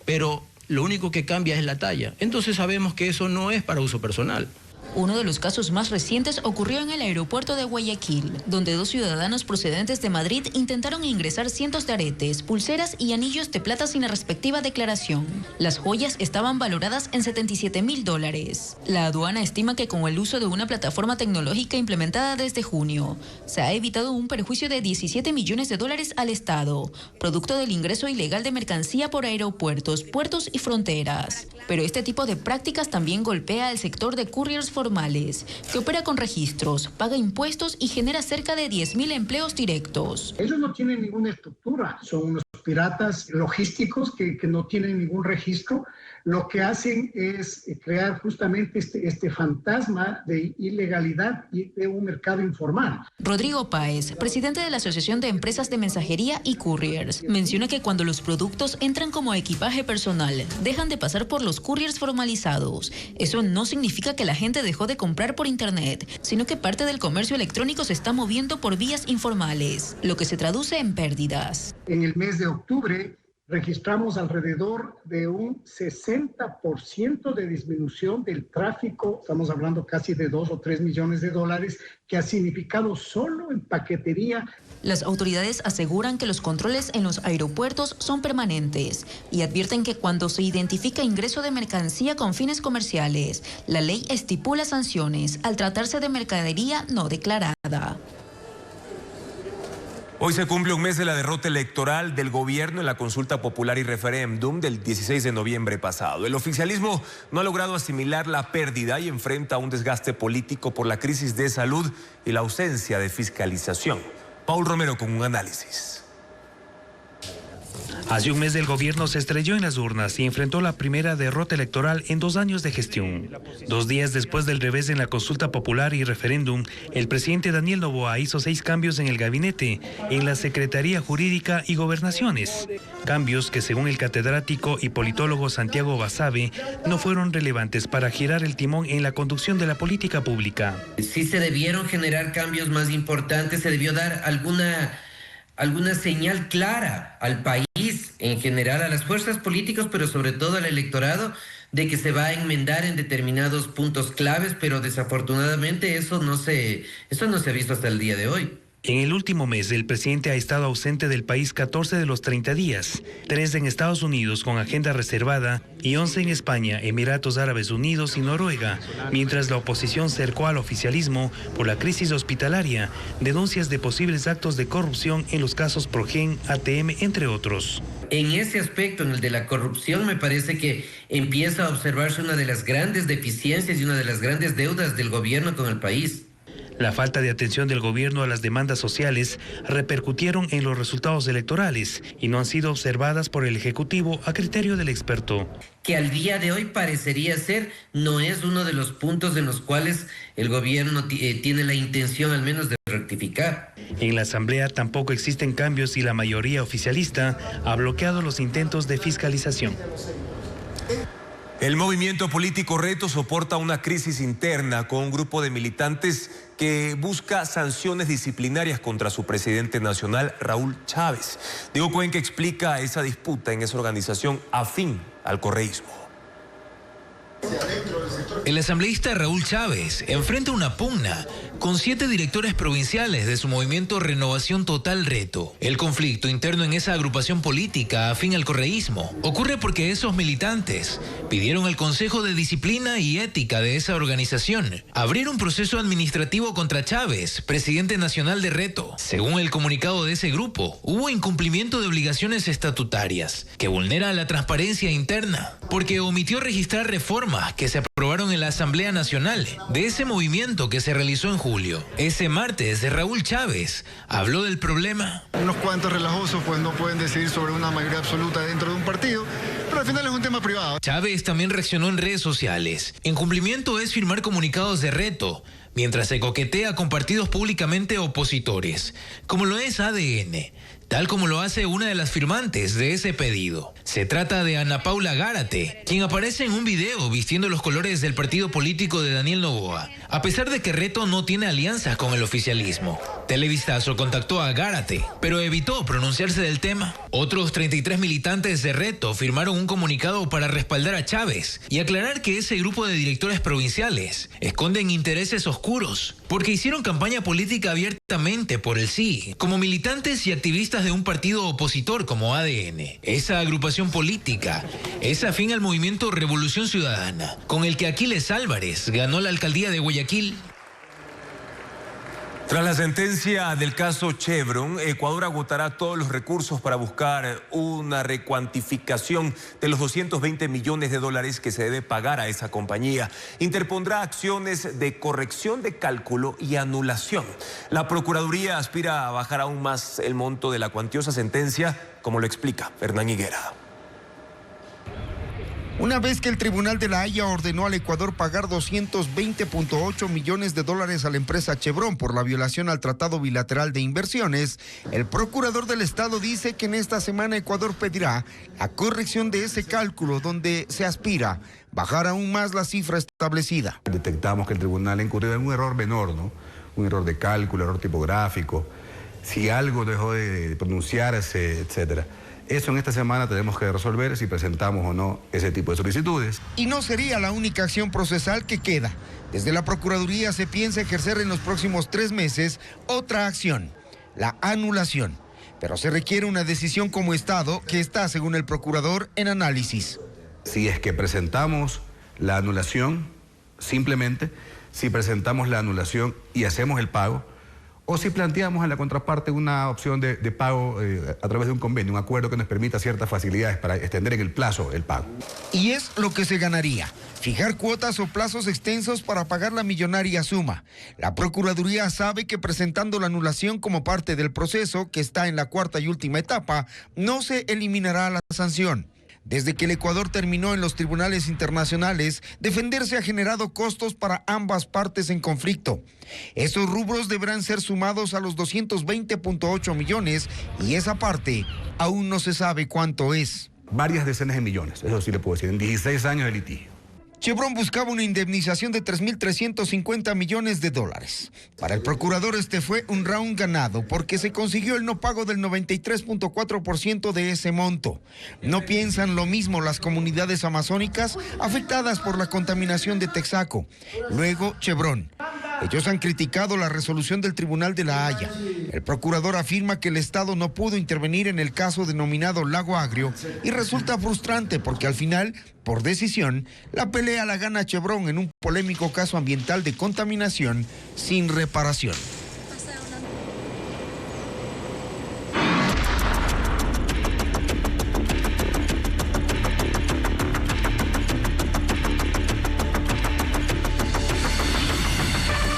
pero lo único que cambia es la talla. Entonces sabemos que eso no es para uso personal. Uno de los casos más recientes ocurrió en el aeropuerto de Guayaquil, donde 2 ciudadanos procedentes de Madrid intentaron ingresar cientos de aretes, pulseras y anillos de plata sin la respectiva declaración. Las joyas estaban valoradas en $77.000. La aduana estima que con el uso de una plataforma tecnológica implementada desde junio, se ha evitado un perjuicio de $17 millones al Estado, producto del ingreso ilegal de mercancía por aeropuertos, puertos y fronteras. Pero este tipo de prácticas también golpea al sector de couriers formales, que opera con registros, paga impuestos y genera cerca de 10.000 empleos directos. Ellos no tienen ninguna estructura, son unos piratas logísticos que no tienen ningún registro. Lo que hacen es crear justamente este fantasma de ilegalidad y de un mercado informal. Rodrigo Páez, presidente de la Asociación de Empresas de Mensajería y Couriers, menciona que cuando los productos entran como equipaje personal, dejan de pasar por los couriers formalizados. Eso no significa que la gente dejó de comprar por internet, sino que parte del comercio electrónico se está moviendo por vías informales, lo que se traduce en pérdidas. En el mes de octubre registramos alrededor de un 60% de disminución del tráfico, estamos hablando casi de 2 o 3 millones de dólares, que ha significado solo en paquetería. Las autoridades aseguran que los controles en los aeropuertos son permanentes y advierten que cuando se identifica ingreso de mercancía con fines comerciales, la ley estipula sanciones al tratarse de mercadería no declarada. Hoy se cumple un mes de la derrota electoral del gobierno en la consulta popular y referéndum del 16 de noviembre pasado. El oficialismo no ha logrado asimilar la pérdida y enfrenta un desgaste político por la crisis de salud y la ausencia de fiscalización. Paul Romero con un análisis. Hace un mes el gobierno se estrelló en las urnas y enfrentó la primera derrota electoral en 2 años de gestión. 2 días después del revés en la consulta popular y referéndum, el presidente Daniel Noboa hizo 6 cambios en el gabinete, en la Secretaría Jurídica y Gobernaciones. Cambios que, según el catedrático y politólogo Santiago Basabe, no fueron relevantes para girar el timón en la conducción de la política pública. Sí se debieron generar cambios más importantes, se debió dar alguna señal clara al país en general, a las fuerzas políticas, pero sobre todo al electorado, de que se va a enmendar en determinados puntos claves, pero desafortunadamente eso no se ha visto hasta el día de hoy. En el último mes, el presidente ha estado ausente del país 14 de los 30 días, 3 en Estados Unidos con agenda reservada y 11 en España, Emiratos Árabes Unidos y Noruega, mientras la oposición cercó al oficialismo por la crisis hospitalaria, denuncias de posibles actos de corrupción en los casos Progen, ATM, entre otros. En ese aspecto, en el de la corrupción, me parece que empieza a observarse una de las grandes deficiencias y una de las grandes deudas del gobierno con el país. La falta de atención del gobierno a las demandas sociales repercutieron en los resultados electorales y no han sido observadas por el Ejecutivo a criterio del experto. Que al día de hoy parecería ser, no es uno de los puntos en los cuales el gobierno tiene la intención al menos de rectificar. En la Asamblea tampoco existen cambios y la mayoría oficialista ha bloqueado los intentos de fiscalización. El movimiento político Reto soporta una crisis interna con un grupo de militantes que busca sanciones disciplinarias contra su presidente nacional, Raúl Chávez. Diego Cuenca explica esa disputa en esa organización afín al correísmo. El asambleísta Raúl Chávez enfrenta una pugna con 7 directores provinciales de su movimiento Renovación Total Reto. El conflicto interno en esa agrupación política afín al correísmo ocurre porque esos militantes pidieron al Consejo de Disciplina y Ética de esa organización abrir un proceso administrativo contra Chávez, presidente nacional de Reto. Según el comunicado de ese grupo, hubo incumplimiento de obligaciones estatutarias que vulnera la transparencia interna porque omitió registrar reformas que se aprobaron en la Asamblea Nacional de ese movimiento que se realizó en julio. Ese martes, Raúl Chávez habló del problema. Unos cuantos relajosos pues no pueden decidir sobre una mayoría absoluta dentro de un partido, pero al final es un tema privado. Chávez también reaccionó en redes sociales. Incumplimiento es firmar comunicados de Reto, mientras se coquetea con partidos públicamente opositores, como lo es ADN, tal como lo hace una de las firmantes de ese pedido. Se trata de Ana Paula Gárate, quien aparece en un video vistiendo los colores del partido político de Daniel Noboa, a pesar de que Reto no tiene alianzas con el oficialismo. Televistazo contactó a Gárate, pero evitó pronunciarse del tema. Otros 33 militantes de Reto firmaron un comunicado para respaldar a Chávez y aclarar que ese grupo de directores provinciales esconden intereses oscuros, porque hicieron campaña política abiertamente por el sí, como militantes y activistas de un partido opositor como ADN. Esa agrupación política es afín al movimiento Revolución Ciudadana, con el que Aquiles Álvarez ganó la alcaldía de Guayaquil. Tras la sentencia del caso Chevron, Ecuador agotará todos los recursos para buscar una recuantificación de los 220 millones de dólares que se debe pagar a esa compañía. Interpondrá acciones de corrección de cálculo y anulación. La Procuraduría aspira a bajar aún más el monto de la cuantiosa sentencia, como lo explica Fernán Higuera. Una vez que el Tribunal de la Haya ordenó al Ecuador pagar 220.8 millones de dólares a la empresa Chevron por la violación al Tratado Bilateral de Inversiones, el procurador del Estado dice que en esta semana Ecuador pedirá la corrección de ese cálculo, donde se aspira bajar aún más la cifra establecida. Detectamos que el tribunal ha incurrido en un error menor, ¿no? Un error de cálculo, error tipográfico, si algo dejó de pronunciarse, etcétera. Eso en esta semana tenemos que resolver si presentamos o no ese tipo de solicitudes. Y no sería la única acción procesal que queda. Desde la Procuraduría se piensa ejercer en los próximos 3 meses otra acción, la anulación. Pero se requiere una decisión como Estado que está, según el procurador, en análisis. Si es que presentamos la anulación, simplemente, si presentamos la anulación y hacemos el pago, o si planteamos en la contraparte una opción de pago a través de un convenio, un acuerdo que nos permita ciertas facilidades para extender en el plazo el pago. Y es lo que se ganaría, fijar cuotas o plazos extensos para pagar la millonaria suma. La Procuraduría sabe que presentando la anulación como parte del proceso, que está en la 4ª y última etapa, no se eliminará la sanción. Desde que el Ecuador terminó en los tribunales internacionales, defenderse ha generado costos para ambas partes en conflicto. Esos rubros deberán ser sumados a los 220.8 millones y esa parte aún no se sabe cuánto es. Varias decenas de millones, eso sí le puedo decir, en 16 años de litigio. Chevron buscaba una indemnización de 3.350 millones de dólares. Para el procurador este fue un round ganado porque se consiguió el no pago del 93.4% de ese monto. No piensan lo mismo las comunidades amazónicas afectadas por la contaminación de Texaco. Luego Chevron. Ellos han criticado la resolución del Tribunal de la Haya. El procurador afirma que el Estado no pudo intervenir en el caso denominado Lago Agrio y resulta frustrante porque al final, por decisión, la pelea la gana Chevron en un polémico caso ambiental de contaminación sin reparación.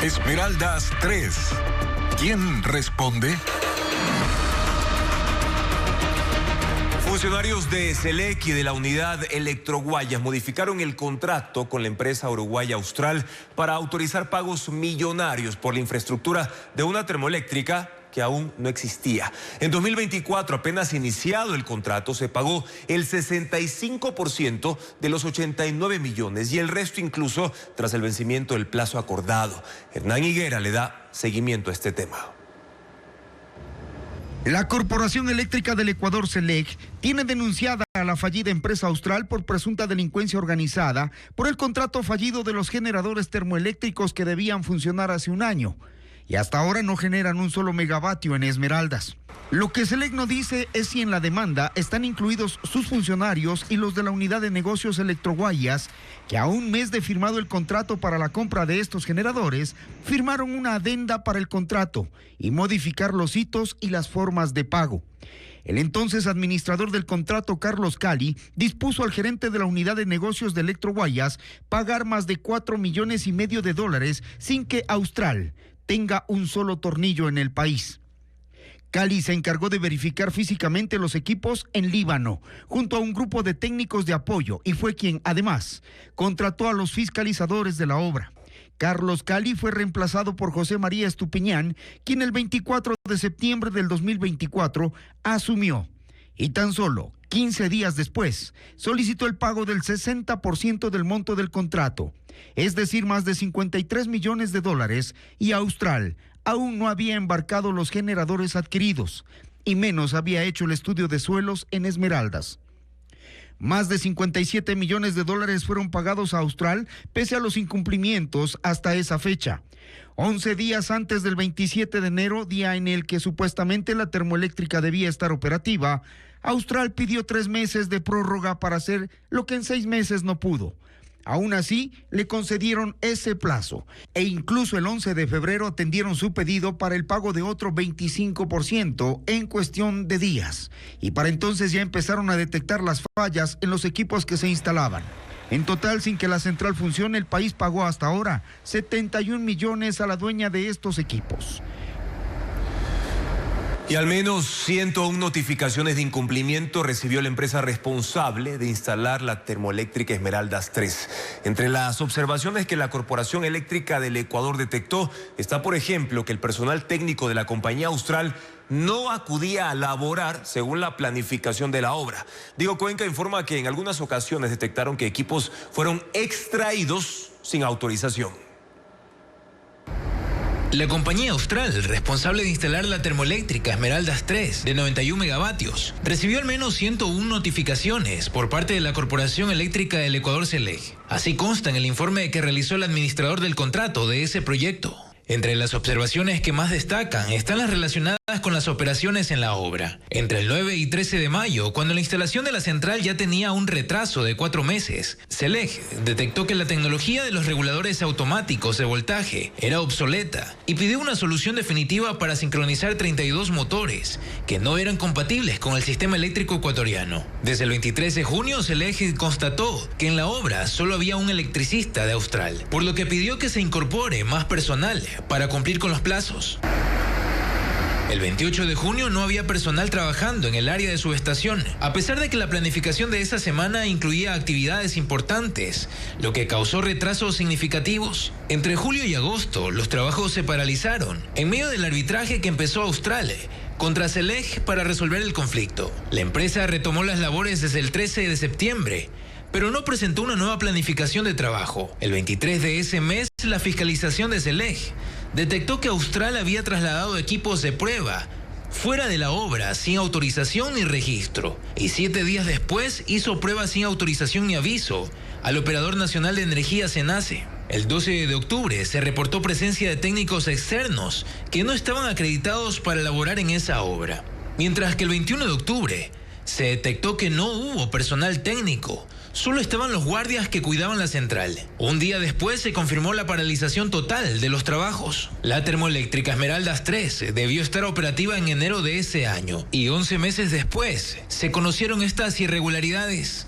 Espera Esmeraldas 3. ¿Quién responde? Funcionarios de SELEC y de la unidad Electroguayas modificaron el contrato con la empresa uruguaya Austral para autorizar pagos millonarios por la infraestructura de una termoeléctrica que aún no existía. En 2024, apenas iniciado el contrato, se pagó el 65% de los 89 millones y el resto incluso tras el vencimiento del plazo acordado. Hernán Higuera le da seguimiento a este tema. La Corporación Eléctrica del Ecuador, SELEC, tiene denunciada a la fallida empresa Austral por presunta delincuencia organizada por el contrato fallido de los generadores termoeléctricos que debían funcionar hace un año. Y hasta ahora no generan un solo megavatio en Esmeraldas. Lo que SELEC no dice es si en la demanda están incluidos sus funcionarios y los de la unidad de negocios Electroguayas, que a un mes de firmado el contrato para la compra de estos generadores, firmaron una adenda para el contrato y modificar los hitos y las formas de pago. El entonces administrador del contrato, Carlos Cali, dispuso al gerente de la unidad de negocios de Electroguayas pagar más de $4,5 millones sin que Austral tenga un solo tornillo en el país. Cali se encargó de verificar físicamente los equipos en Líbano, junto a un grupo de técnicos de apoyo, y fue quien, además, contrató a los fiscalizadores de la obra. Carlos Cali fue reemplazado por José María Estupiñán, quien el 24 de septiembre del 2024 asumió, y tan solo 15 días después solicitó el pago del 60% del monto del contrato, es decir, más de $53 millones, y Austral aún no había embarcado los generadores adquiridos, y menos había hecho el estudio de suelos en Esmeraldas. Más de $57 millones fueron pagados a Austral pese a los incumplimientos hasta esa fecha. 11 días antes del 27 de enero, día en el que supuestamente la termoeléctrica debía estar operativa, Austral pidió 3 meses de prórroga para hacer lo que en 6 meses no pudo. Aún así, le concedieron ese plazo e incluso el 11 de febrero atendieron su pedido para el pago de otro 25% en cuestión de días. Y para entonces ya empezaron a detectar las fallas en los equipos que se instalaban. En total, sin que la central funcione, el país pagó hasta ahora 71 millones a la dueña de estos equipos. Y al menos 101 notificaciones de incumplimiento recibió la empresa responsable de instalar la termoeléctrica Esmeraldas 3. Entre las observaciones que la Corporación Eléctrica del Ecuador detectó está, por ejemplo, que el personal técnico de la compañía Austral no acudía a laborar según la planificación de la obra. Diego Cuenca informa que en algunas ocasiones detectaron que equipos fueron extraídos sin autorización. La compañía Austral, responsable de instalar la termoeléctrica Esmeraldas 3 de 91 megavatios, recibió al menos 101 notificaciones por parte de la Corporación Eléctrica del Ecuador, SELEC. Así consta en el informe que realizó el administrador del contrato de ese proyecto. Entre las observaciones que más destacan están las relacionadas con las operaciones en la obra. Entre el 9 y 13 de mayo, cuando la instalación de la central ya tenía un retraso de 4 meses, SELEC detectó que la tecnología de los reguladores automáticos de voltaje era obsoleta y pidió una solución definitiva para sincronizar 32 motores que no eran compatibles con el sistema eléctrico ecuatoriano. Desde el 23 de junio, SELEC constató que en la obra solo había un electricista de Austral, por lo que pidió que se incorpore más personal para cumplir con los plazos. El 28 de junio no había personal trabajando en el área de subestación, a pesar de que la planificación de esa semana incluía actividades importantes, lo que causó retrasos significativos. Entre julio y agosto, los trabajos se paralizaron en medio del arbitraje que empezó Austral contra SELEC para resolver el conflicto. La empresa retomó las labores desde el 13 de septiembre, pero no presentó una nueva planificación de trabajo. El 23 de ese mes, la fiscalización de SELEC detectó que Austral había trasladado equipos de prueba fuera de la obra sin autorización ni registro, y 7 días después hizo pruebas sin autorización ni aviso al Operador Nacional de Energía, SENACE. El 12 de octubre se reportó presencia de técnicos externos que no estaban acreditados para elaborar en esa obra, mientras que el 21 de octubre se detectó que no hubo personal técnico. Solo estaban los guardias que cuidaban la central. Un día después se confirmó la paralización total de los trabajos. La termoeléctrica Esmeraldas 3 debió estar operativa en enero de ese año y 11 meses después se conocieron estas irregularidades.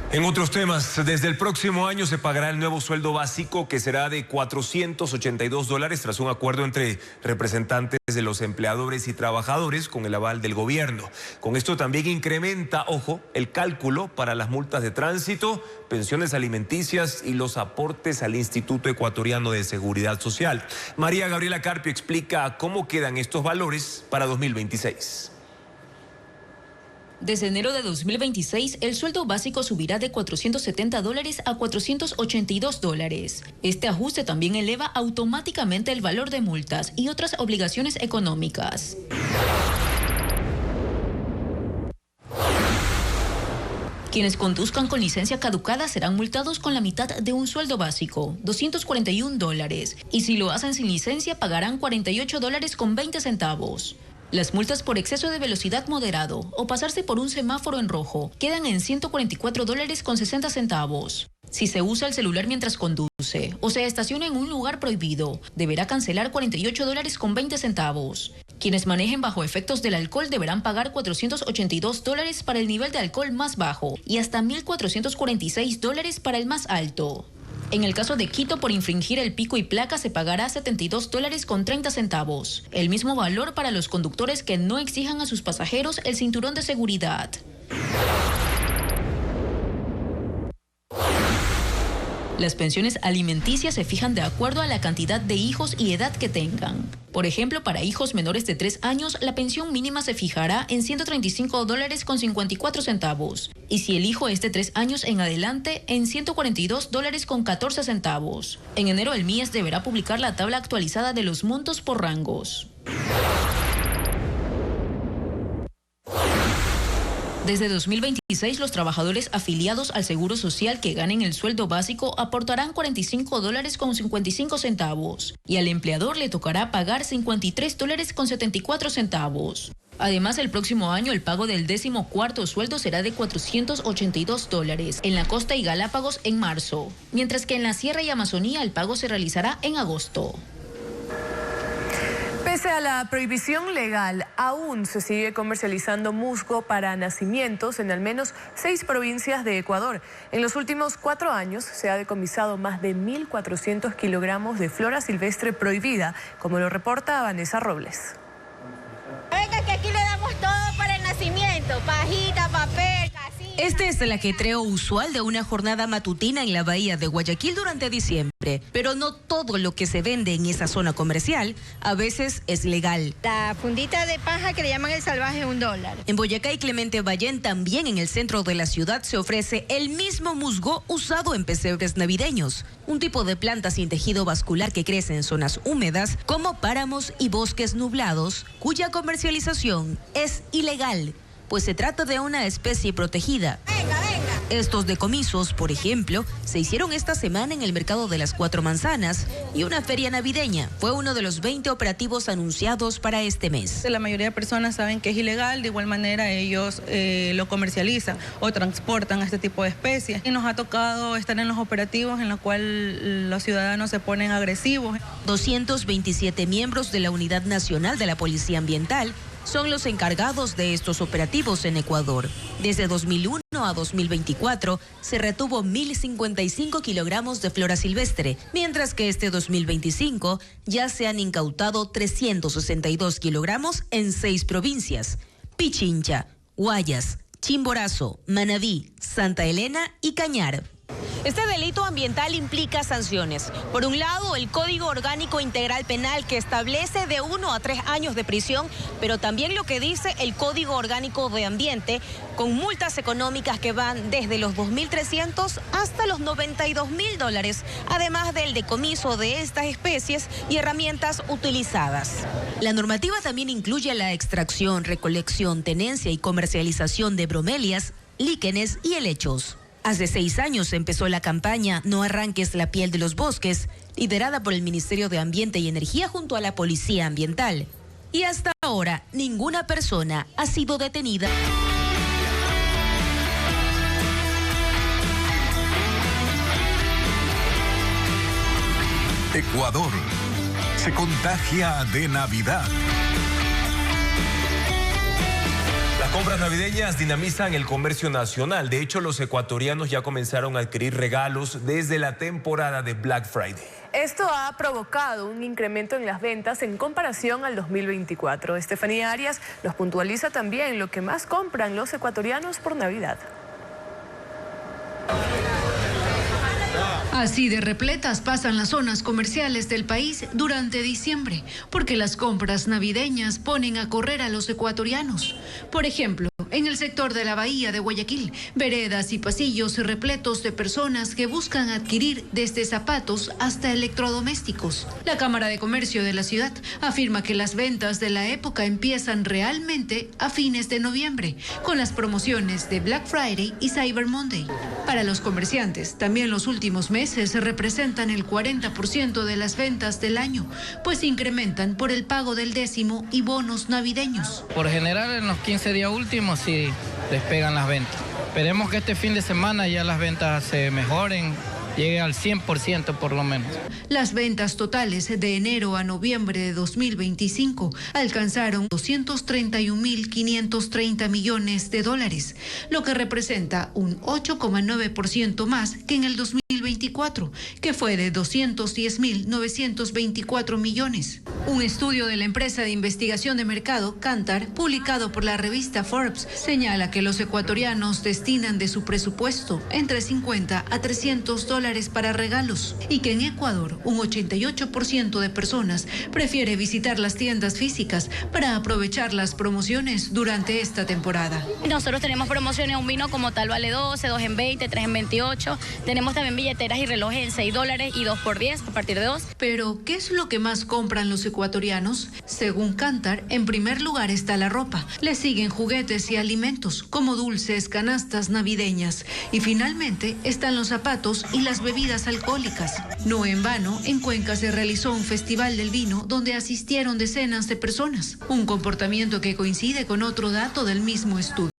En otros temas, desde el próximo año se pagará el nuevo sueldo básico que será de $482 tras un acuerdo entre representantes de los empleadores y trabajadores con el aval del gobierno. Con esto también incrementa, ojo, el cálculo para las multas de tránsito, pensiones alimenticias y los aportes al Instituto Ecuatoriano de Seguridad Social. María Gabriela Carpio explica cómo quedan estos valores para 2026. Desde enero de 2026, el sueldo básico subirá de $470 a $482. Este ajuste también eleva automáticamente el valor de multas y otras obligaciones económicas. Quienes conduzcan con licencia caducada serán multados con la mitad de un sueldo básico, $241, y si lo hacen sin licencia pagarán $48.20. Las multas por exceso de velocidad moderado o pasarse por un semáforo en rojo quedan en $144.60. Si se usa el celular mientras conduce o se estaciona en un lugar prohibido, deberá cancelar $48.20. Quienes manejen bajo efectos del alcohol deberán pagar $482 para el nivel de alcohol más bajo y hasta $1.446 para el más alto. En el caso de Quito, por infringir el pico y placa se pagará $72.30. El mismo valor para los conductores que no exijan a sus pasajeros el cinturón de seguridad. Las pensiones alimenticias se fijan de acuerdo a la cantidad de hijos y edad que tengan. Por ejemplo, para hijos menores de 3 años, la pensión mínima se fijará en $135.54. Y si el hijo es de 3 años en adelante, en $142.14. En enero, el MIES deberá publicar la tabla actualizada de los montos por rangos. Desde 2026, los trabajadores afiliados al Seguro Social que ganen el sueldo básico aportarán $45.55 y al empleador le tocará pagar $53.74. Además, el próximo año el pago del 14º sueldo será de $482 en la costa y Galápagos en marzo, mientras que en la Sierra y Amazonía el pago se realizará en agosto. Pese a la prohibición legal, aún se sigue comercializando musgo para nacimientos en al menos 6 provincias de Ecuador. En los últimos 4 años se ha decomisado más de 1.400 kilogramos de flora silvestre prohibida, como lo reporta Vanessa Robles. Venga, que aquí le damos todo para el nacimiento, pajita, papel, casilla. Este es el ajetreo usual de una jornada matutina en la bahía de Guayaquil durante diciembre, pero no todo lo que se vende en esa zona comercial a veces es legal. La fundita de paja que le llaman el salvaje, $1. En Boyacá y Clemente Ballén, también en el centro de la ciudad, se ofrece el mismo musgo usado en pesebres navideños, un tipo de planta sin tejido vascular que crece en zonas húmedas como páramos y bosques nublados, cuya comercialización es ilegal, pues se trata de una especie protegida. Venga. Estos decomisos, por ejemplo, se hicieron esta semana en el mercado de las 4 Manzanas y una feria navideña. Fue uno de los 20 operativos anunciados para este mes. La mayoría de personas saben que es ilegal, de igual manera ellos lo comercializan o transportan a este tipo de especies. Y nos ha tocado estar en los operativos en los cuales los ciudadanos se ponen agresivos. 227 miembros de la Unidad Nacional de la Policía Ambiental son los encargados de estos operativos en Ecuador. Desde 2001 a 2024 se retuvo 1.055 kilogramos de flora silvestre, mientras que este 2025 ya se han incautado 362 kilogramos en 6 provincias: Pichincha, Guayas, Chimborazo, Manabí, Santa Elena y Cañar. Este delito ambiental implica sanciones. Por un lado, el Código Orgánico Integral Penal, que establece de 1 a 3 años de prisión, pero también lo que dice el Código Orgánico de Ambiente, con multas económicas que van desde los 2.300 hasta los $92.000, además del decomiso de estas especies y herramientas utilizadas. La normativa también incluye la extracción, recolección, tenencia y comercialización de bromelias, líquenes y helechos. Hace 6 años empezó la campaña No arranques la piel de los bosques, liderada por el Ministerio de Ambiente y Energía junto a la Policía Ambiental. Y hasta ahora, ninguna persona ha sido detenida. Ecuador se contagia de Navidad. Las compras navideñas dinamizan el comercio nacional. De hecho, los ecuatorianos ya comenzaron a adquirir regalos desde la temporada de Black Friday. Esto ha provocado un incremento en las ventas en comparación al 2024. Estefanía Arias nos puntualiza también lo que más compran los ecuatorianos por Navidad. Así de repletas pasan las zonas comerciales del país durante diciembre, porque las compras navideñas ponen a correr a los ecuatorianos. Por ejemplo, en el sector de la bahía de Guayaquil, veredas y pasillos repletos de personas que buscan adquirir desde zapatos hasta electrodomésticos. La Cámara de Comercio de la ciudad afirma que las ventas de la época empiezan realmente a fines de noviembre, con las promociones de Black Friday y Cyber Monday. Para los comerciantes, también los últimos meses representan el 40% de las ventas del año, pues incrementan por el pago del décimo y bonos navideños. Por general, en los 15 días últimos sí despegan las ventas. Esperemos que este fin de semana ya las ventas se mejoren, llegue al 100% por lo menos. Las ventas totales de enero a noviembre de 2025 alcanzaron 231.530 millones de dólares, lo que representa un 8,9% más que en el 2024, que fue de 210.924 millones. Un estudio de la empresa de investigación de mercado Kantar, publicado por la revista Forbes, señala que los ecuatorianos destinan de su presupuesto entre 50 a 300 dólares para regalos y que en Ecuador un 88% de personas prefiere visitar las tiendas físicas para aprovechar las promociones durante esta temporada. Nosotros tenemos promociones, un vino como tal vale 12, 2 en 20, 3 en 28. Tenemos también billeteras y relojes en 6 dólares y 2 por 10 a partir de 2. Pero, ¿qué es lo que más compran los ecuatorianos? Según Kantar, en primer lugar está la ropa. Le siguen juguetes y alimentos como dulces, canastas navideñas. Y finalmente están los zapatos y las bebidas alcohólicas. No en vano, en Cuenca se realizó un festival del vino donde asistieron decenas de personas. Un comportamiento que coincide con otro dato del mismo estudio.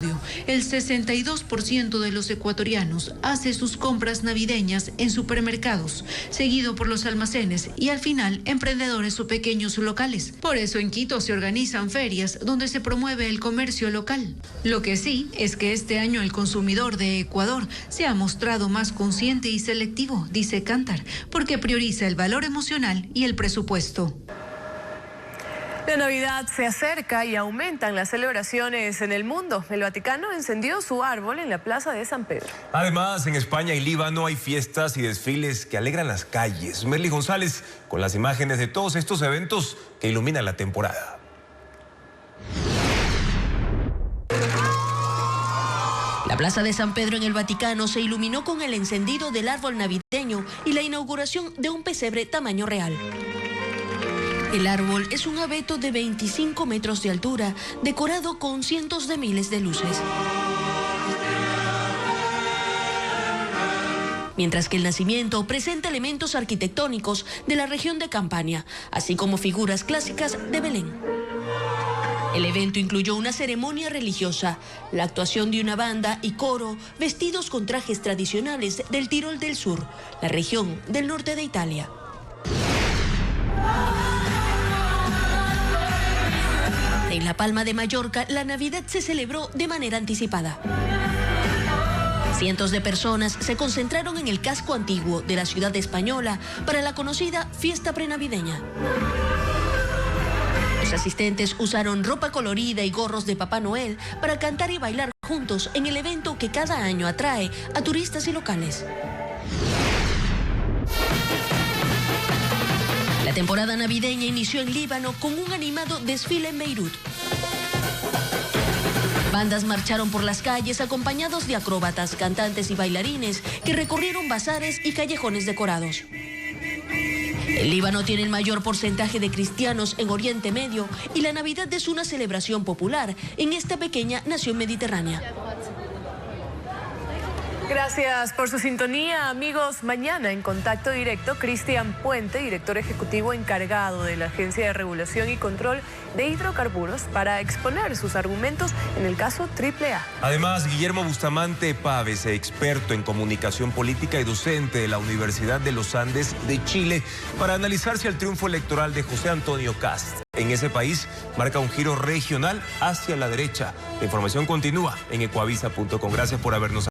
El 62% de los ecuatorianos hace sus compras navideñas en supermercados, seguido por los almacenes y al final emprendedores o pequeños locales. Por eso en Quito se organizan ferias donde se promueve el comercio local. Lo que sí es que este año el consumidor de Ecuador se ha mostrado más consciente y selectivo, dice Kantar, porque prioriza el valor emocional y el presupuesto. La Navidad se acerca y aumentan las celebraciones en el mundo. El Vaticano encendió su árbol en la Plaza de San Pedro. Además, en España y Líbano hay fiestas y desfiles que alegran las calles. Merly González con las imágenes de todos estos eventos que iluminan la temporada. La Plaza de San Pedro en el Vaticano se iluminó con el encendido del árbol navideño y la inauguración de un pesebre tamaño real. El árbol es un abeto de 25 metros de altura, decorado con cientos de miles de luces. Mientras que el nacimiento presenta elementos arquitectónicos de la región de Campania, así como figuras clásicas de Belén. El evento incluyó una ceremonia religiosa, la actuación de una banda y coro vestidos con trajes tradicionales del Tirol del Sur, la región del norte de Italia. En La Palma de Mallorca, la Navidad se celebró de manera anticipada. Cientos de personas se concentraron en el casco antiguo de la ciudad española para la conocida fiesta prenavideña. Los asistentes usaron ropa colorida y gorros de Papá Noel para cantar y bailar juntos en el evento que cada año atrae a turistas y locales. La temporada navideña inició en Líbano con un animado desfile en Beirut. Bandas marcharon por las calles acompañados de acróbatas, cantantes y bailarines que recorrieron bazares y callejones decorados. El Líbano tiene el mayor porcentaje de cristianos en Oriente Medio y la Navidad es una celebración popular en esta pequeña nación mediterránea. Gracias por su sintonía, amigos. Mañana en Contacto Directo, Cristian Puente, director ejecutivo encargado de la Agencia de Regulación y Control de Hidrocarburos, para exponer sus argumentos en el caso AAA. Además, Guillermo Bustamante Pávez, experto en comunicación política y docente de la Universidad de los Andes de Chile, para analizar si el triunfo electoral de José Antonio Kast en ese país marca un giro regional hacia la derecha. La información continúa en ecuavisa.com. Gracias por habernos